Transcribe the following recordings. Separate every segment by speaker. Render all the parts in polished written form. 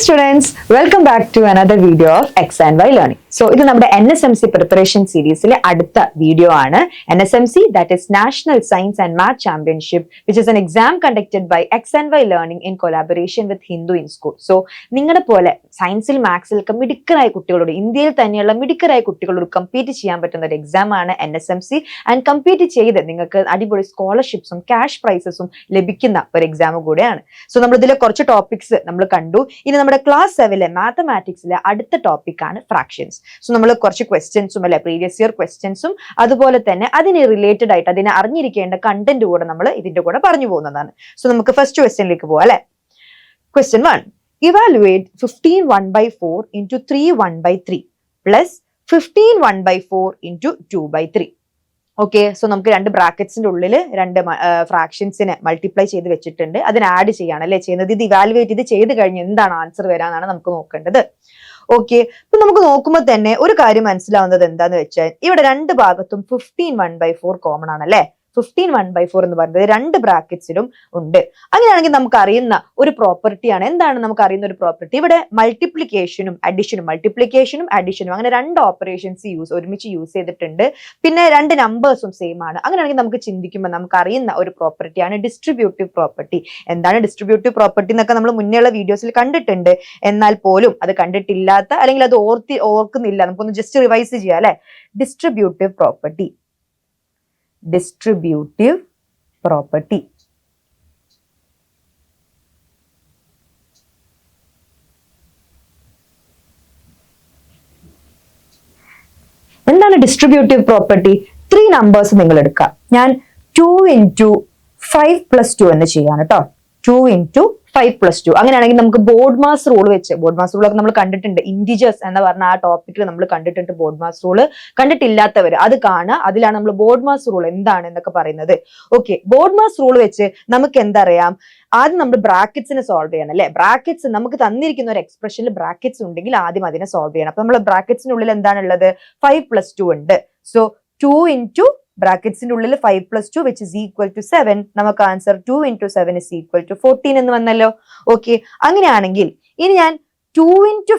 Speaker 1: students, welcome back to another video of X and Y Learning. So, ഇത് നമ്മുടെ NSMC preparation സീരീസിലെ അടുത്ത video ആണ്. NSMC, that is National Science and Math Championship, which is an exam conducted by X and Y Learning in collaboration with Hindu in School. So, നിങ്ങളുടെ പോലെ സയൻസിൽ മാത്സിലൊക്കെ മിടുക്കരായ കുട്ടികളോട്, ഇന്ത്യയിൽ തന്നെയുള്ള മിടുക്കരായ കുട്ടികളോട് കമ്പീറ്റ് ചെയ്യാൻ പറ്റുന്ന ഒരു എക്സാം ആണ് NSMC. ആൻഡ് കമ്പീറ്റ് ചെയ്ത് നിങ്ങൾക്ക് അടിപൊളി സ്കോളർഷിപ്സും ക്യാഷ് പ്രൈസസും ലഭിക്കുന്ന ഒരു എക്സാം കൂടെയാണ്. സോ, നമ്മൾ ഇതിലെ കുറച്ച് ടോപ്പിക്സ് നമ്മൾ കണ്ടു. ഇനി നമ്മുടെ ക്ലാസ് 7 മാത്തമാറ്റിക്സിലെ അടുത്ത ടോപ്പിക് ആണ് ഫ്രാക്ഷൻസ്. സോ നമ്മൾ കുറച്ച് ക്വസ്റ്റ്യൻസും അല്ലെ പ്രീവിയസ് ഇയർ ക്വസ്റ്റ്യൻസും അതുപോലെ തന്നെ അതിന് റിലേറ്റഡ് ആയിട്ട് അതിനെ അറിഞ്ഞിരിക്കേണ്ട കണ്ടന്റ് കൂടെ നമ്മൾ ഇതിന്റെ കൂടെ പറഞ്ഞു പോകുന്നതാണ്. സോ നമുക്ക് ഫസ്റ്റ് ക്വസ്റ്റ്യനിലേക്ക് പോവാം അല്ലെ. Question 1, evaluate 15 1/4 into 3 1/3 plus 15 1/4 into 2/3. Okay, so നമുക്ക് രണ്ട് ബ്രാക്കറ്റ്സിന്റെ ഉള്ളിൽ രണ്ട് ഫ്രാക്ഷൻസിനെ മൾട്ടിപ്ലൈ ചെയ്ത് വെച്ചിട്ടുണ്ട്. അതിന് ആഡ് ചെയ്യാണ് അല്ലെ ചെയ്യുന്നത്. ഇത് ഇവാലുവേറ്റ് ചെയ്ത് കഴിഞ്ഞ് എന്താണ് ആൻസർ വരാനാണ് നമുക്ക് നോക്കേണ്ടത്. ഓക്കെ, ഇപ്പൊ നമുക്ക് നോക്കുമ്പോൾ തന്നെ ഒരു കാര്യം മനസ്സിലാവുന്നത് എന്താന്ന് വെച്ചാൽ ഇവിടെ രണ്ട് ഭാഗത്തും 15 1/4 കോമൺ ആണ് അല്ലെ. 15 1/4 എന്ന് പറയുന്നത് രണ്ട് ബ്രാക്കറ്റ്സിലും ഉണ്ട്. അങ്ങനെയാണെങ്കിൽ നമുക്ക് അറിയുന്ന ഒരു പ്രോപ്പർട്ടിയാണ്. എന്താണ് നമുക്ക് അറിയുന്ന ഒരു പ്രോപ്പർട്ടി? ഇവിടെ മൾട്ടിപ്ലിക്കേഷനും അഡിഷനും അങ്ങനെ രണ്ട് ഓപ്പറേഷൻസ് ഒരുമിച്ച് യൂസ് ചെയ്തിട്ടുണ്ട്. പിന്നെ രണ്ട് നമ്പേഴ്സും സെയിം ആണ്. അങ്ങനെയാണെങ്കിൽ നമുക്ക് ചിന്തിക്കുമ്പോൾ നമുക്ക് അറിയുന്ന ഒരു പ്രോപ്പർട്ടിയാണ് ഡിസ്ട്രിബ്യൂട്ടീവ് പ്രോപ്പർട്ടി. എന്താണ് ഡിസ്ട്രിബ്യൂട്ടീവ് പ്രോപ്പർട്ടി എന്നൊക്കെ നമ്മൾ മുന്നേയുള്ള വീഡിയോസിൽ കണ്ടിട്ടുണ്ട്. എന്നാൽ പോലും അത് കണ്ടിട്ടില്ലാത്ത അല്ലെങ്കിൽ അത് ഓർക്കുന്നില്ല, നമുക്കൊന്ന് ജസ്റ്റ് റിവൈസ് ചെയ്യാം അല്ലെ. ഡിസ്ട്രിബ്യൂട്ടീവ് പ്രോപ്പർട്ടി എന്താണ് ഡിസ്ട്രിബ്യൂട്ടീവ് പ്രോപ്പർട്ടി? 3 നമ്പേഴ്സ് നിങ്ങൾ എടുക്കുക. ഞാൻ 2 into 5 plus 2 എന്ന് ചെയ്യാണ് കേട്ടോ. 2 into 5 plus 2. അങ്ങനെയാണെങ്കിൽ നമുക്ക് ബോർഡ് മാസ് റൂൾ വെച്ച്, ബോർഡ് മാസ് റൂളൊക്കെ നമ്മൾ കണ്ടിട്ടുണ്ട്. ഇന്റിജേഴ്സ് എന്ന് പറഞ്ഞ ആ ടോപ്പിക്കിൽ നമ്മൾ കണ്ടിട്ടുണ്ട് ബോർഡ് മാസ് റൂള്. കണ്ടിട്ടില്ലാത്തവർ അത് കാണുക. അതിലാണ് നമ്മൾ ബോർഡ് മാസ് റൂൾ എന്താണ് എന്നൊക്കെ പറയുന്നത്. ഓക്കെ, ബോർഡ് മാസ് റൂൾ വെച്ച് നമുക്ക് എന്തറിയാം? ആദ്യം നമ്മൾ ബ്രാക്കറ്റ്സിനെ സോൾവ് ചെയ്യണം അല്ലെ. ബ്രാക്കറ്റ്സ് നമുക്ക് തന്നിരിക്കുന്ന ഒരു എക്സ്പ്രഷനിൽ ബ്രാക്കറ്റ്സ് ഉണ്ടെങ്കിൽ ആദ്യം അതിനെ സോൾവ് ചെയ്യണം. അപ്പൊ നമ്മൾ ബ്രാക്കറ്റ്സിനുള്ളിൽ എന്താണുള്ളത്? 5 plus 2 ഉണ്ട്. സോ 2 into ബ്രാക്കറ്റ്സിന്റെ ഉള്ളിൽ 5 plus 2 which is equal to 7. നമുക്ക് answer 2 into 7 is equal to 14 എന്ന് വന്നല്ലോ. ഓക്കെ, അങ്ങനെയാണെങ്കിൽ ഇനി ഞാൻ 2 into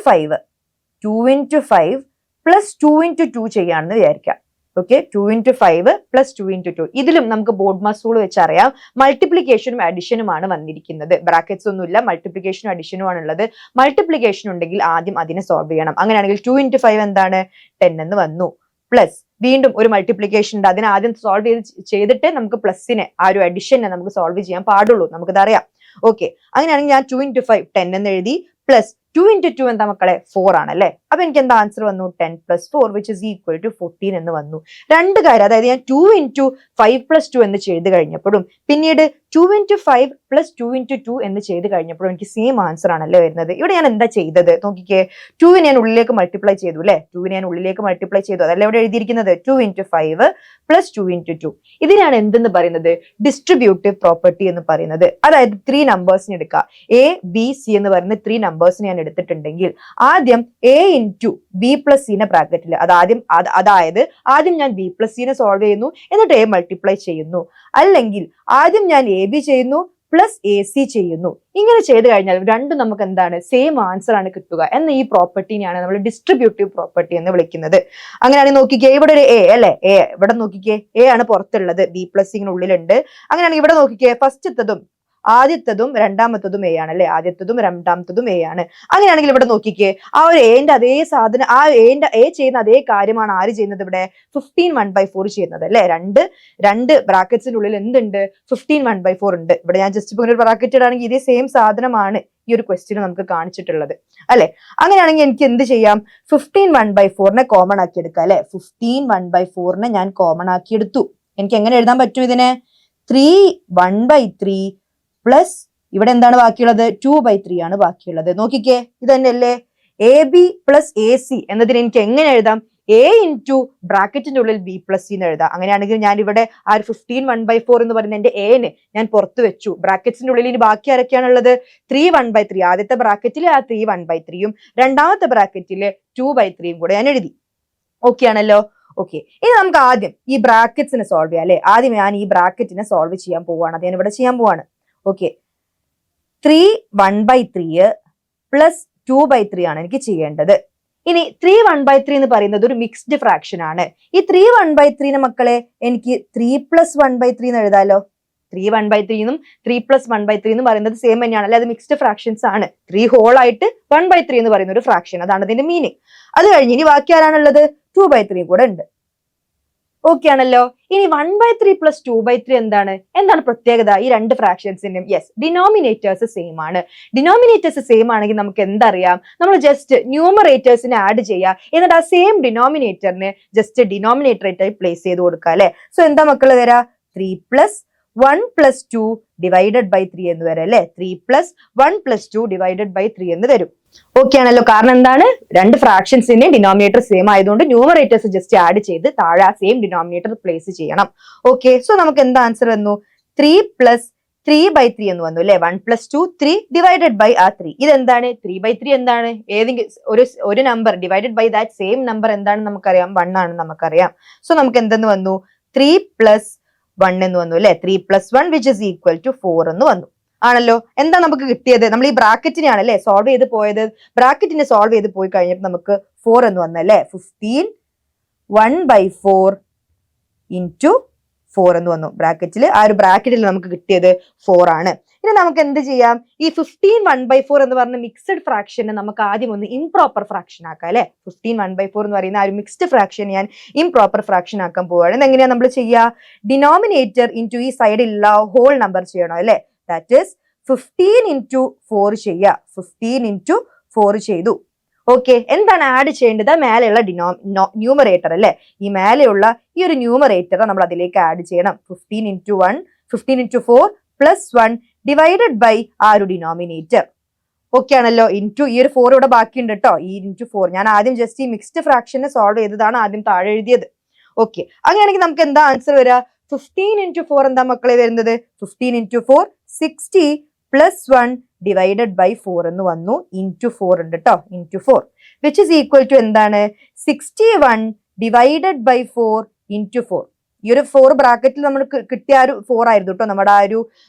Speaker 1: 5 plus 2 into 2 ചെയ്യാണെന്ന് വിചാരിക്കാം. Okay, 2 into 5 plus 2 into 2. ഇതിലും നമുക്ക് ബോർഡ് മാസ് റൂൾ വെച്ച് അറിയാം മൾട്ടിപ്ലിക്കേഷനും അഡിഷനുമാണ് വന്നിരിക്കുന്നത്. ബ്രാക്കറ്റ്സ് ഒന്നുമില്ല, മൾട്ടിപ്ലിക്കേഷനും അഡിഷനും ആണുള്ളത്. മൾട്ടിപ്ലിക്കേഷൻ ഉണ്ടെങ്കിൽ ആദ്യം അതിനെ സോൾവ് ചെയ്യണം. അങ്ങനെയാണെങ്കിൽ 2 into 5 എന്താണ്? 10 എന്ന് വന്നു. പ്ലസ് വീണ്ടും ഒരു മൾട്ടിപ്ലിക്കേഷൻ ഉണ്ട്, അതിനെ ആദ്യം സോൾവ് ചെയ്തിട്ട് നമുക്ക് പ്ലസിനെ ആ ഒരു അഡിഷനെ നമുക്ക് സോൾവ് ചെയ്യാൻ പാടുള്ളൂ. നമുക്കത് അറിയാം. ഓക്കെ, അങ്ങനെയാണെങ്കിൽ ഞാൻ 2 into 5 10 എന്ന് എഴുതി. പ്ലസ് 2 into 2 എന്താ മക്കളെ? 4 ആണല്ലേ. അപ്പൊ എനിക്ക് എന്താ ആൻസർ വന്നു? 10 plus 4 which is equal to 14 എന്ന് വന്നു. രണ്ട് കാര്യം, അതായത് ഞാൻ 2 into 5 plus 2 എന്ന് ചെയ്ത് കഴിഞ്ഞപ്പോഴും പിന്നീട് 2 into 5 plus 2 into 2 എന്ന് ചെയ്ത് കഴിഞ്ഞപ്പോഴും എനിക്ക് സെയിം ആൻസർ ആണല്ലേ വരുന്നത്. ഇവിടെ ഞാൻ എന്താ ചെയ്തത് നോക്കിക്കേ. 2 ഞാൻ ഉള്ളിലേക്ക് മൾട്ടിപ്ലൈ ചെയ്തു അല്ലെ. 2 ഞാൻ ഉള്ളിലേക്ക് മൾട്ടിപ്ലൈ ചെയ്തു, അതല്ല ഇവിടെ എഴുതിയിരിക്കുന്നത്. 2 into 5 plus 2 into 2. ഇതിനാണ് എന്തെന്ന് പറയുന്നത്? ഡിസ്ട്രിബ്യൂട്ടീവ് പ്രോപ്പർട്ടി എന്ന് പറയുന്നത്. അതായത് 3 നമ്പേഴ്സിന് എടുക്കുക. A, B, C എന്ന് പറയുന്ന 3 നമ്പേഴ്സിന് ഞാൻ എടുത്തിട്ടുണ്ടെങ്കിൽ ആദ്യം A into B plus C നെ ബ്രാക്കറ്റിൽ അതായത് ആദ്യം ഞാൻ B plus C നെ സോൾവ് ചെയ്യുന്നു, എന്നിട്ട് A മൾട്ടിപ്ലൈ ചെയ്യുന്നു. അല്ലെങ്കിൽ ആദ്യം ഞാൻ AB ചെയ്യുന്നു പ്ലസ് AC ചെയ്യുന്നു. ഇങ്ങനെ ചെയ്ത് കഴിഞ്ഞാൽ രണ്ടും നമുക്ക് എന്താണ്? സെയിം ആൻസർ ആണ് കിട്ടുക എന്ന ഈ പ്രോപ്പർട്ടിനെയാണ് നമ്മൾ ഡിസ്ട്രിബ്യൂട്ടീവ് പ്രോപ്പർട്ടി എന്ന് വിളിക്കുന്നത്. അങ്ങനെയാണെങ്കിൽ നോക്കിക്കേ, ഇവിടെ ഒരു A അല്ലെ. A ഇവിടെ നോക്കിക്കേ, A ആണ് പുറത്തുള്ളത്, B plus C ഉള്ളിലുണ്ട്. അങ്ങനെയാണെങ്കിൽ ഇവിടെ നോക്കിക്കേ, ആദ്യത്തതും രണ്ടാമത്തതും A ആണ് അല്ലെ. ആദ്യത്തതും രണ്ടാമത്തതും A ആണ്. അങ്ങനെയാണെങ്കിൽ ഇവിടെ നോക്കിക്കേ, ആ ഒരു എന്റെ അതേ സാധനം, ആ A ചെയ്യുന്ന അതേ കാര്യമാണ് ആര് ചെയ്യുന്നത്? ഇവിടെ 15 1/4 ചെയ്യുന്നത് അല്ലെ. രണ്ട് ബ്രാക്കറ്റ്സിന്റെ ഉള്ളിൽ എന്തുണ്ട്? 15 1/4 ഉണ്ട്. ഇവിടെ ഞാൻ ജസ്റ്റ് ഇപ്പൊ ഒരു ബ്രാക്കറ്റ് ഇടാണെങ്കിൽ ഇതേ സെയിം സാധനമാണ് ഈ ഒരു ക്വസ്റ്റ്യൻ നമുക്ക് കാണിച്ചിട്ടുള്ളത് അല്ലെ. അങ്ങനെയാണെങ്കിൽ എനിക്ക് എന്ത് ചെയ്യാം? 15 1/4 കോമൺ ആക്കി എടുക്കാം അല്ലെ. 15 1/4 ഞാൻ കോമൺ ആക്കി എടുത്തു. എനിക്ക് എങ്ങനെ എഴുതാൻ പറ്റും ഇതിനെ? 3 1/3 പ്ലസ് ഇവിടെ എന്താണ് ബാക്കിയുള്ളത്? 2/3 ആണ് ബാക്കിയുള്ളത്. നോക്കിക്കേ, ഇത് തന്നെയല്ലേ AB പ്ലസ് AC എന്നതിന് എനിക്ക് എങ്ങനെ എഴുതാം? A into ബ്രാക്കറ്റിന്റെ ഉള്ളിൽ B plus C എന്ന് എഴുതാം. അങ്ങനെയാണെങ്കിൽ ഞാൻ ഇവിടെ ആ ഒരു 15 1/4 എന്ന് പറയുന്ന എന്റെ A ഞാൻ പുറത്ത് വെച്ചു. ബ്രാക്കറ്റ്സിന്റെ ഉള്ളിൽ ഇനി ബാക്കി ആരൊക്കെയാണുള്ളത്? 3 1/3. ആദ്യത്തെ ബ്രാക്കറ്റിലെ ആ 3 1/3യും രണ്ടാമത്തെ ബ്രാക്കറ്റിലെ 2/3യും കൂടെ ഞാൻ എഴുതി. ഓക്കെ ആണല്ലോ. ഓക്കെ, ഇനി നമുക്ക് ആദ്യം ഈ ബ്രാക്കറ്റ്സിനെ സോൾവ് ചെയ്യാം അല്ലെ. ആദ്യം ഞാൻ ഈ ബ്രാക്കറ്റിനെ സോൾവ് ചെയ്യാൻ പോവാണ്. അത് ഞാൻ ഇവിടെ ചെയ്യാൻ പോവാണ്. ഓക്കെ, 3 1/3 പ്ലസ് 2/3 ആണ് എനിക്ക് ചെയ്യേണ്ടത്. ഇനി 3 1/3 എന്ന് പറയുന്നത് ഒരു മിക്സ്ഡ് ഫ്രാക്ഷൻ ആണ്. ഈ 3 1/3 മക്കളെ എനിക്ക് 3 + 1/3 എന്ന് എഴുതാലോ. 3 1/3 എന്നും 3 + 1/3 എന്ന് പറയുന്നത് സെയിം തന്നെയാണ് അല്ലെ, അത് മിക്സ്ഡ് ഫ്രാക്ഷൻസ് ആണ്. 3 ഹോൾ ആയിട്ട് 1/3 എന്ന് പറയുന്ന ഒരു ഫ്രാക്ഷൻ, അതാണ് അതിന്റെ മീനിങ്. അത് കഴിഞ്ഞ് ഇനി ബാക്കി ആരാണുള്ളത്? 2/3 കൂടെ ഉണ്ട്. ഓക്കെ ആണല്ലോ. ഇനി 1/3 + 2/3 എന്താണ് പ്രത്യേകത ഈ രണ്ട് ഫ്രാക്ഷൻസിന്റെയും? യെസ്, ഡിനോമിനേറ്റേഴ്സ് സെയിം ആണ്. ഡിനോമിനേറ്റേഴ്സ് സെയിം ആണെങ്കിൽ നമുക്ക് എന്തറിയാം? നമ്മൾ ജസ്റ്റ് ന്യൂമറേറ്റേഴ്സിനെ ആഡ് ചെയ്യുക, എന്നിട്ട് ആ സെയിം ഡിനോമിനേറ്ററിനെ ജസ്റ്റ് ഡിനോമിനേറ്ററായിട്ട് പ്ലേസ് ചെയ്ത് കൊടുക്കുക അല്ലെ. സോ എന്താ മക്കള് വരാ? 3 + 1 + 2 / 3 എന്ന് വരും അല്ലെ. 3 + 1 + 2 / 3 എന്ന് വരും. ഓക്കെ ആണല്ലോ. കാരണം എന്താണ്? രണ്ട് ഫ്രാക്ഷൻസിന്റെ ഡിനോമിനേറ്റർ സെയിം ആയതുകൊണ്ട് ന്യൂമറേറ്റേഴ്സ് ജസ്റ്റ് ആഡ് ചെയ്ത് താഴെ ആ സെയിം ഡിനോമിനേറ്റർ പ്ലേസ് ചെയ്യണം. ഓക്കെ, സോ നമുക്ക് എന്താ ആൻസർ വന്നു? 3 + 3/3 എന്ന് വന്നു അല്ലെ. 1 + 2 3 / 3. ഇതെന്താണ്? 3/3 എന്താണ്? ഏതെങ്കിലും ഒരു number divided by that same number എന്താണെന്ന് നമുക്കറിയാം, 1 ആണെന്ന് നമുക്കറിയാം. സോ നമുക്ക് എന്തെന്ന് വന്നു? 3 + 1 എന്ന് വന്നു അല്ലെ. 3 + 1 which is equal to 4 എന്ന് വന്നു. ആണല്ലോ. എന്താ നമുക്ക് കിട്ടിയത്? നമ്മൾ ഈ ബ്രാക്കറ്റിനെയാണ് അല്ലെ സോൾവ് ചെയ്ത് പോയത്. ബ്രാക്കറ്റിനെ സോൾവ് ചെയ്ത് പോയി കഴിഞ്ഞപ്പോൾ നമുക്ക് 4 എന്ന് വന്നല്ലേ. 15 1/4 into 4 എന്ന് വന്നു. ബ്രാക്കറ്റിൽ ആ ഒരു ബ്രാക്കറ്റിൽ നമുക്ക് കിട്ടിയത് 4 ആണ്. ഇനി നമുക്ക് എന്ത് ചെയ്യാം? ഈ 15 1/4 എന്ന് പറഞ്ഞ മിക്സഡ് ഫ്രാക്ഷനെ നമുക്ക് ആദ്യം ഒന്ന് ഇംപ്രോപ്പർ ഫ്രാക്ഷൻ ആക്കാം അല്ലെ. 15 1/4 എന്ന് പറയുന്ന ആ ഒരു മിക്സ്ഡ് ഫ്രാക്ഷൻ ഞാൻ ഇംപ്രോപ്പർ ഫ്രാക്ഷൻ ആക്കാൻ പോവുകയാണ്. എങ്ങനെയാ നമ്മൾ ചെയ്യുക? ഡിനോമിനേറ്റർ ഇൻറ്റു ഈ സൈഡിലുള്ള ഹോൾ നമ്പർ ചെയ്യണം അല്ലെ. ദാറ്റ് ഈസ് 15 into 4 ചെയ്യുക. 15 into 4 ചെയ്തു. ഓക്കെ, എന്താണ് ആഡ് ചെയ്യേണ്ടത്? മേലെയുള്ള ന്യൂമറേറ്റർ അല്ലെ. ഈ മേലെയുള്ള ഈ ഒരു ന്യൂമറേറ്റർ നമ്മൾ അതിലേക്ക് ആഡ് ചെയ്യണം. 15 into 1 15 into 4 + 1 / ആ ഒരു ഡിനോമിനേറ്റർ. ഓക്കെ ആണല്ലോ. ഇൻറ്റു ഈ ഒരു 4 ഇവിടെ ബാക്കിയുണ്ട് കേട്ടോ. ഈ ഇൻറ്റു 4 ഞാൻ ആദ്യം ജസ്റ്റ് ഈ മിക്സ്ഡ് ഫ്രാക്ഷനെ സോൾവ് ചെയ്തതാണ് ആദ്യം താഴെ എഴുതിയത്. ഓക്കെ, അങ്ങനെയാണെങ്കിൽ നമുക്ക് എന്താ ആൻസർ വരിക? 15 into 4 എന്താ മക്കളെ വരുന്നത്? 15 into 4 60 + 1 / 4 എന്ന് വന്നു. ഇൻറ്റു 4 ഉണ്ട് കേട്ടോ. Into 4 which is equal to എന്താണ്? 61 / 4 into 4. ഈ ഒരു 4 ബ്രാക്കറ്റിൽ നമ്മൾ കിട്ടിയ ആ ഒരു 4 ആയിരുന്നു കേട്ടോ നമ്മുടെ ആ ഒരു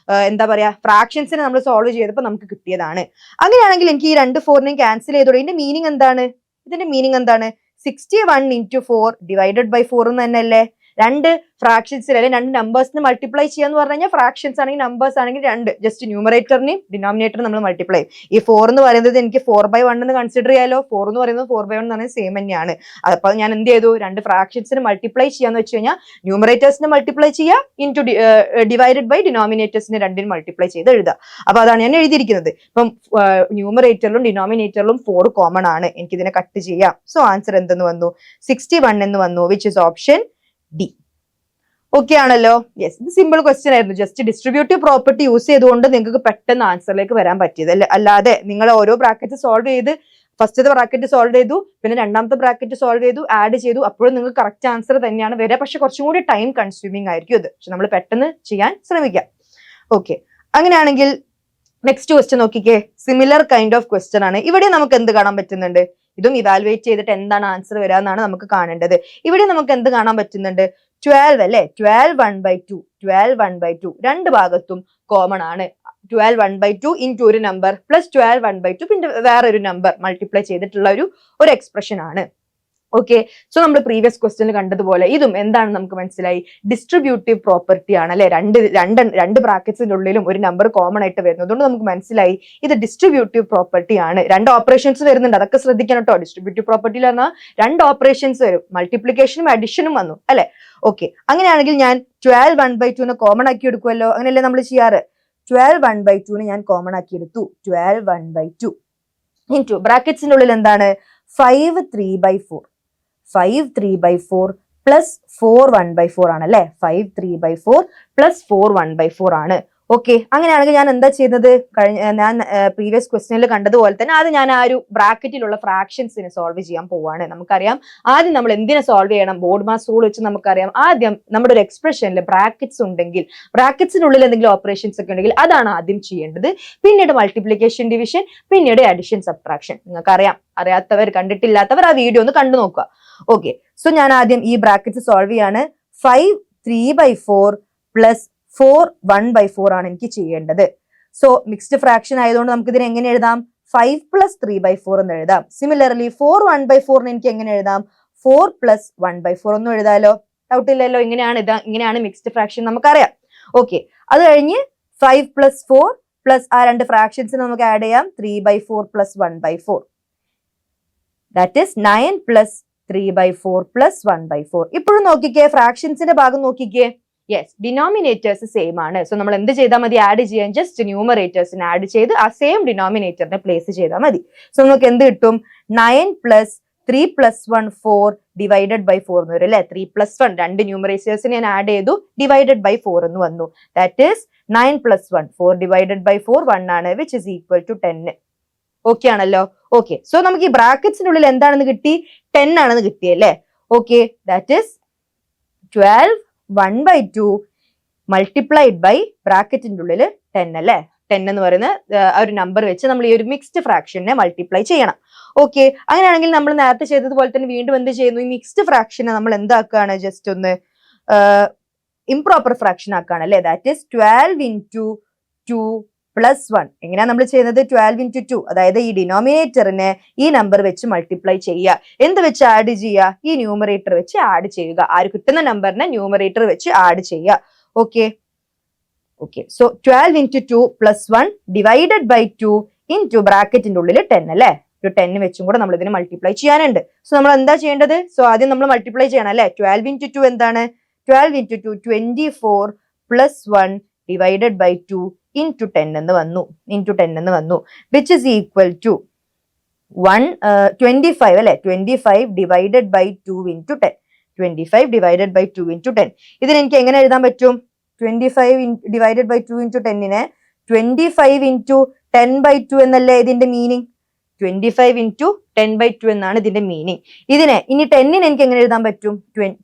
Speaker 1: എന്താ പറയാ ഫ്രാക്ഷൻസിനെ നമ്മൾ സോൾവ് ചെയ്തപ്പോൾ നമുക്ക് കിട്ടിയതാണ്. അങ്ങനെയാണെങ്കിൽ എനിക്ക് ഈ രണ്ട് 4നെയും ക്യാൻസൽ ചെയ്തോളൂ. ഇതിന്റെ മീനിങ് എന്താണ്? 61 into 4 / 4 എന്ന് തന്നെയല്ലേ. രണ്ട് ഫ്രാക്ഷൻസിൽ അല്ലെങ്കിൽ രണ്ട് നമ്പേഴ്സിന് മൾട്ടിപ്ലൈ ചെയ്യാന്ന് പറഞ്ഞു കഴിഞ്ഞാൽ ഫ്രാക്ഷൻസ് ആണെങ്കിൽ നമ്പേഴ്സ് ആണെങ്കിൽ രണ്ട് ജസ്റ്റ് ന്യൂമറേറ്ററിനെയും ഡിനോമിനേറ്ററും നമ്മൾ മൾട്ടിപ്ലൈ ചെയ്യും. ഈ 4 എന്ന് പറയുന്നത് എനിക്ക് 4/1 എന്ന് കൺസിഡർ ചെയ്യാലോ. 4 എന്ന് പറയുന്നത് 4/1 എന്ന് പറയുന്നത് സെയിം തന്നെയാണ്. അപ്പോൾ ഞാൻ എന്ത് ചെയ്തു? രണ്ട് ഫ്രാക്ഷൻസിന് മൾട്ടിപ്ലൈ ചെയ്യാന്ന് വെച്ച് കഴിഞ്ഞാൽ ന്യൂമറേറ്റേഴ്സിനെ മൾട്ടിപ്ലൈ ചെയ്യുക ഇൻറ്റു / ഡിനോമിനേറ്റേഴ്സിനെ രണ്ടിനും മൾട്ടിപ്ലൈ ചെയ്ത് എഴുതുക. അപ്പൊ അതാണ് ഞാൻ എഴുതിയിരിക്കുന്നത്. ഇപ്പം ന്യൂമറേറ്ററിലും ഡിനോമിനേറ്ററിലും 4 കോമൺ ആണ്. എനിക്ക് ഇതിനെ കട്ട് ചെയ്യാം. സോ ആൻസർ എന്തെന്ന് വന്നു? 61 എന്ന് വന്നു, which is option D. Okay ആണല്ലോ. യെസ്, ഇത് സിമ്പിൾ ക്വസ്റ്റ്യൻ ആയിരുന്നു. ജസ്റ്റ് ഡിസ്ട്രിബ്യൂട്ടീവ് പ്രോപ്പർട്ടി യൂസ് ചെയ്തുകൊണ്ട് നിങ്ങൾക്ക് പെട്ടെന്ന് ആൻസറിലേക്ക് വരാൻ പറ്റിയത് അല്ലാതെ നിങ്ങൾ ഓരോ ബ്രാക്കറ്റ് സോൾവ് ചെയ്ത് ഫസ്റ്റത്തെ ബ്രാക്കറ്റ് സോൾവ് ചെയ്തു, പിന്നെ രണ്ടാമത്തെ ബ്രാക്കറ്റ് സോൾവ് ചെയ്തു, ആഡ് ചെയ്തു, അപ്പോഴും നിങ്ങൾക്ക് കറക്റ്റ് ആൻസർ തന്നെയാണ് വരിക. പക്ഷെ കുറച്ചും കൂടി ടൈം കൺസ്യൂമിങ് ആയിരിക്കും ഇത്. പക്ഷെ നമ്മൾ പെട്ടെന്ന് ചെയ്യാൻ ശ്രമിക്കാം. ഓക്കെ, അങ്ങനെയാണെങ്കിൽ നെക്സ്റ്റ് ക്വസ്റ്റ്യൻ നോക്കിക്കേ. സിമിലർ കൈൻഡ് ഓഫ് ക്വസ്റ്റ്യൻ ആണ്. ഇവിടെ നമുക്ക് എന്ത് കാണാൻ പറ്റുന്നുണ്ട്? ഇതും ഇവാലുവേറ്റ് ചെയ്തിട്ട് എന്താണ് ആൻസർ വരിക എന്നാണ് നമുക്ക് കാണേണ്ടത്. ഇവിടെ നമുക്ക് എന്ത് കാണാൻ പറ്റുന്നുണ്ട്? 12 അല്ലെ. 12 1/2 രണ്ട് ഭാഗത്തും കോമൺ ആണ്. 12 1/2 ഇൻറ്റു ഒരു നമ്പർ പ്ലസ് 12 1/2 പിന്നെ വേറൊരു നമ്പർ മൾട്ടിപ്ലൈ ചെയ്തിട്ടുള്ള ഒരു എക്സ്പ്രഷൻ ആണ്. ഓക്കെ, സോ നമ്മൾ പ്രീവിയസ് ക്വസ്റ്റ്യനിൽ കണ്ടതുപോലെ ഇതും എന്താണ് നമുക്ക് മനസ്സിലായി? ഡിസ്ട്രിബ്യൂട്ടീവ് പ്രോപ്പർട്ടി ആണ് അല്ലെ. രണ്ട് ബ്രാക്കറ്റ്സിന്റെ ഉള്ളിലും ഒരു നമ്പർ കോമൺ ആയിട്ട് വരുന്നത്. അതുകൊണ്ട് നമുക്ക് മനസ്സിലായി ഇത് ഡിസ്ട്രിബ്യൂട്ടീവ് പ്രോപ്പർട്ടി ആണ്. രണ്ട് ഓപ്പറേഷൻസ് വരുന്നുണ്ട്, അതൊക്കെ ശ്രദ്ധിക്കണം കേട്ടോ. ഡിസ്ട്രിബ്യൂട്ടീവ് പ്രോപ്പർട്ടിയിൽ പറഞ്ഞാൽ രണ്ട് ഓപ്പറേഷൻസ് വരും, മൾട്ടിപ്ലിക്കേഷനും അഡിഷനും വന്നു അല്ലെ. ഓക്കെ, അങ്ങനെയാണെങ്കിൽ ഞാൻ 12 1/2 കോമൺ ആക്കി എടുക്കുമല്ലോ. അങ്ങനെയല്ലേ നമ്മൾ ചെയ്യാറ്. 12 1/2 ഞാൻ കോമൺ ആക്കി എടുത്തു. 12 1/2 ഇൻറ്റു ബ്രാക്കറ്റ്സിന്റെ ഉള്ളിൽ എന്താണ്? 5 3/4 5 3/4 പ്ലസ് 4 1/4 ആണ് അല്ലെ. 5 3/4 പ്ലസ് 4 1/4 ആണ്. ഓക്കെ, അങ്ങനെയാണെങ്കിൽ ഞാൻ എന്താ ചെയ്യുന്നത്? ഞാൻ പ്രീവിയസ് ക്വസ്റ്റ്യനിൽ കണ്ടതുപോലെ തന്നെ ആദ്യം ഞാൻ ആ ഒരു ബ്രാക്കറ്റിലുള്ള ഫ്രാക്ഷൻസിനെ സോൾവ് ചെയ്യാൻ പോവാണ്. നമുക്കറിയാം ആദ്യം നമ്മൾ എന്തിനെ സോൾവ് ചെയ്യണം? ബോർഡ് മാസ് റൂൾ വെച്ച് നമുക്കറിയാം ആദ്യം നമ്മുടെ ഒരു എക്സ്പ്രഷനിൽ ബ്രാക്കറ്റ്സ് ഉണ്ടെങ്കിൽ, ബ്രാക്കറ്റ്സിനുള്ളിൽ എന്തെങ്കിലും ഓപ്പറേഷൻസ് ഒക്കെ ഉണ്ടെങ്കിൽ അതാണ് ആദ്യം ചെയ്യേണ്ടത്. പിന്നീട് മൾട്ടിപ്ലിക്കേഷൻ, ഡിവിഷൻ, പിന്നീട് അഡിഷൻ, സബ്ട്രാക്ഷൻ. നിങ്ങൾക്കറിയാം, അറിയാത്തവർ കണ്ടിട്ടില്ലാത്തവർ ആ വീഡിയോ ഒന്ന് കണ്ടു നോക്കുക. ഓക്കെ, സോ ഞാൻ ആദ്യം ഈ ബ്രാക്കറ്റ് സോൾവ് ചെയ്യാണ്. 5 3/4 പ്ലസ് 4 1/4 ആണ് എനിക്ക് ചെയ്യേണ്ടത്. സോ മിക്സ്ഡ് ഫ്രാക്ഷൻ ആയതുകൊണ്ട് നമുക്ക് ഇതിനെ എങ്ങനെ എഴുതാം? 5 പ്ലസ് 3/4 എന്ന് എഴുതാം. സിമിലർലി 4 1/4 എനിക്ക് എങ്ങനെ എഴുതാം? 4 പ്ലസ് 1/4 ഒന്നും എഴുതാലോ. ഡൗട്ട് ഇല്ലല്ലോ. ഇങ്ങനെയാണ് മിക്സ്ഡ് ഫ്രാക്ഷൻ നമുക്കറിയാം. ഓക്കെ, അത് കഴിഞ്ഞ് 5 പ്ലസ് 4 പ്ലസ് ആ രണ്ട് ഫ്രാക്ഷൻസ് നമുക്ക് ആഡ് ചെയ്യാം. 3/4 plus 1/4 that is 9 plus 3/4 plus 1/4. ഇപ്പോഴും നോക്കിക്കേ, ഫ്രാക്ഷൻസിന്റെ ഭാഗം നോക്കിക്കേ. യെസ്, ഡിനോമിനേറ്റേഴ്സ് സെയിം ആണ്. സോ നമ്മൾ എന്ത് ചെയ്താൽ മതി? ആഡ് ചെയ്യാൻ ജസ്റ്റ് ന്യൂമറേറ്റേഴ്സിന് ആഡ് ചെയ്ത് ആ സെയിം ഡിനോമിനേറ്ററിനെ പ്ലേസ് ചെയ്താൽ മതി. സോ നമുക്ക് എന്ത് കിട്ടും? 9 പ്ലസ് 3 പ്ലസ് 1 4 ഡിവൈഡഡ് ബൈ 4 എന്ന് വരും അല്ലെ. 3 പ്ലസ് 1 രണ്ട് ന്യൂമറേറ്റേഴ്സിന് ഞാൻ ആഡ് ചെയ്തു, ഡിവൈഡഡ് ബൈ 4 എന്ന് വന്നു. That is 9 plus 1 4 divided by 4 1 ആണ്, which is equal to 10. Okay ആണല്ലോ. ഓക്കെ, സോ നമുക്ക് ഈ ബ്രാക്കറ്റ്സിനുള്ളിൽ എന്താണെന്ന് കിട്ടി? 10 ആണെന്ന് കിട്ടിയല്ലേ. Okay, that is 12 1/2 multiplied by ബ്രാക്കറ്റിന്റെ ഉള്ളിൽ 10 അല്ലേ. 10 എന്ന് പറയുന്ന ഒരു നമ്പർ വെച്ച് നമ്മൾ ഈ ഒരു മിക്സ്ഡ് ഫ്രാക്ഷനെ മൾട്ടിപ്ലൈ ചെയ്യണം. ഓക്കെ, അങ്ങനെയാണെങ്കിൽ നമ്മൾ നേരത്തെ ചെയ്തതുപോലെ തന്നെ വീണ്ടും എന്ത് ചെയ്യുന്നു? ഈ മിക്സ്ഡ് ഫ്രാക്ഷനെ നമ്മൾ എന്താക്കുകയാണ്? ജസ്റ്റ് ഒന്ന് ഇംപ്രോപ്പർ ഫ്രാക്ഷൻ ആക്കുകയാണ് അല്ലേ. That is 12 into 2 plus 1. എങ്ങനെയാ നമ്മൾ ചെയ്യുന്നത്? 12 into 2, അതായത് ഈ ഡിനോമിനേറ്ററിനെ ഈ നമ്പർ വെച്ച് മൾട്ടിപ്ലൈ ചെയ്യുക. എന്ത് വെച്ച് ആഡ് ചെയ്യുക? ഈ ന്യൂമറേറ്റർ വെച്ച് ആഡ് ചെയ്യുക. ആര് കിട്ടുന്ന നമ്പറിനെ ന്യൂമറേറ്റർ വെച്ച് ആഡ് ചെയ്യുക. Okay okay, so 12 into 2 plus 1 divided by 2 into ബ്രാക്കറ്റിന്റെ ഉള്ളിൽ 10 അല്ലേ. ഒരു 10 വെച്ചും കൂടെ നമ്മൾ ഇതിനെ മൾട്ടിപ്ലൈ ചെയ്യാനുണ്ട്. സോ നമ്മൾ എന്താ ചെയ്യേണ്ടത്? സോ ആദ്യം നമ്മൾ മൾട്ടിപ്ലൈ ചെയ്യണം അല്ലെ. 12 into 2 എന്താണ്? 12 into 2 24 plus 1 divided by 2 into 10 എന്ന് വന്നു, which is equal to 25 അല്ലെ. 25 divided by 2 into 10. 25 divided by 2 into 10. ഇതിന് എനിക്ക് എങ്ങനെ എഴുതാൻ പറ്റും? 25 ഡിവൈഡഡ് ബൈ 2 into 10നെ 25 into 10/2 എന്നല്ലേ ഇതിന്റെ മീനിങ്. 25 into 10/2 എന്നാണ് ഇതിന്റെ മീനിങ്. ഇതിനെ ഇനി 10നെ എനിക്ക് എങ്ങനെ എഴുതാൻ പറ്റും?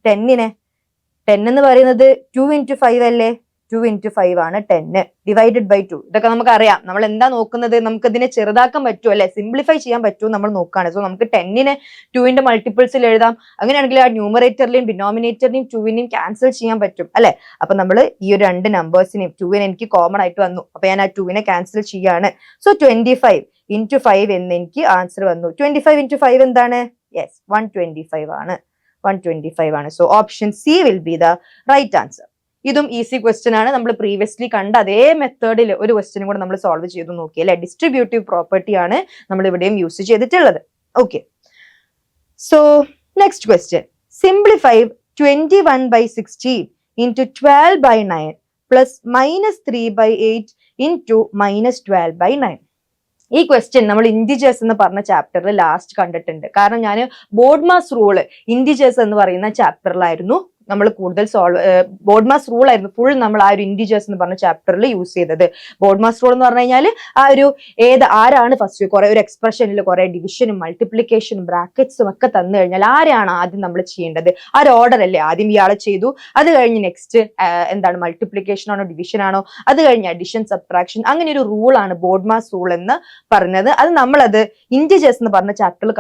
Speaker 1: 10 എന്ന് പറയുന്നത് 2 into 5 അല്ലേ. 2 into 5 ആണ് 10 ഡിവൈഡഡ് ബൈ 2. ഇതൊക്കെ നമുക്ക് അറിയാം. നമ്മൾ എന്താ നോക്കുന്നത്? നമുക്ക് ഇതിനെ ചെറുതാക്കാൻ പറ്റുമോ അല്ലെ, സിംപ്ലിഫൈ ചെയ്യാൻ പറ്റുമോ നമ്മൾ നോക്കുകയാണ്. സോ നമുക്ക് 10നെ 2ന്റെ മൾട്ടിപ്പിൾസിൽ എഴുതാം. അങ്ങനെയാണെങ്കിൽ ആ ന്യൂമറേറ്ററിലെയും ഡിനോമിനേറ്ററിനെയും 2നെയും ക്യാൻസൽ ചെയ്യാൻ പറ്റും അല്ലെ. അപ്പൊ നമ്മൾ ഈ ഒരു രണ്ട് നമ്പേഴ്സിനെയും 2നെ എനിക്ക് കോമൺ ആയിട്ട് വന്നു, അപ്പൊ ഞാൻ ആ 2നെ ക്യാൻസൽ ചെയ്യാണ്. സോ 25 into 5 എന്ന് എനിക്ക് ആൻസർ വന്നു. 25 into 5 എന്താണ്? യെസ്, 125 ആണ്. 125 ആണ്. So option C will be the right answer. ഇതും ഈസി ക്വസ്റ്റ്യൻ ആണ്. നമ്മൾ പ്രീവിയസ്ലി കണ്ട അതേ മെത്തേഡിൽ ഒരു ക്വസ്റ്റ്യനും കൂടെ നമ്മൾ സോൾവ് ചെയ്ത് നോക്കി അല്ലെ. ഡിസ്ട്രിബ്യൂട്ടീവ് പ്രോപ്പർട്ടി ആണ് നമ്മൾ ഇവിടെയും യൂസ് ചെയ്തിട്ടുള്ളത്. Okay, so next question. Simplify 21/16 into 12/9 plus -3/8 into -12/9. ഈ ക്വസ്റ്റ്യൻ നമ്മൾ ഇൻഡിജേഴ്സ് എന്ന് പറഞ്ഞ ചാപ്റ്ററിൽ ലാസ്റ്റ് കണ്ടിട്ടുണ്ട്. കാരണം ഞാൻ ബോഡ്മാസ് റൂള് ഇൻഡിജേഴ്സ് എന്ന് പറയുന്ന ചാപ്റ്ററിലായിരുന്നു നമ്മൾ കൂടുതൽ ബോഡ്മാസ് റൂൾ ആയിരുന്നു ഫുൾ നമ്മൾ ആ ഒരു ഇൻഡിജേഴ്സ് എന്ന് പറഞ്ഞ ചാപ്റ്ററിൽ യൂസ് ചെയ്തത്. ബോഡ്മാസ് റൂൾ എന്ന് പറഞ്ഞു കഴിഞ്ഞാൽ ആ ഒരു ആരാണ് ഫസ്റ്റ് കുറെ ഒരു എക്സ്പ്രഷനിൽ കുറെ ഡിവിഷനും മൾട്ടിപ്ലിക്കേഷനും ബ്രാക്കറ്റ്സും ഒക്കെ തന്നു കഴിഞ്ഞാൽ ആരാണ് ആദ്യം നമ്മൾ ചെയ്യേണ്ടത്? ആ ഒരു ഓർഡർ അല്ലേ. ആദ്യം ഇയാളെ ചെയ്തു, അത് കഴിഞ്ഞ് നെക്സ്റ്റ് എന്താണ് മൾട്ടിപ്ലിക്കേഷൻ ആണോ ഡിവിഷൻ ആണോ, അത് കഴിഞ്ഞ് അഡിഷൻ സബ്ട്രാക്ഷൻ, അങ്ങനെ ഒരു റൂളാണ് ബോഡ്മാസ് റൂൾ എന്ന് പറഞ്ഞത്. അത് നമ്മളത് ഇൻഡിജേഴ്സ് എന്ന് പറഞ്ഞ ചാപ്റ്ററിൽ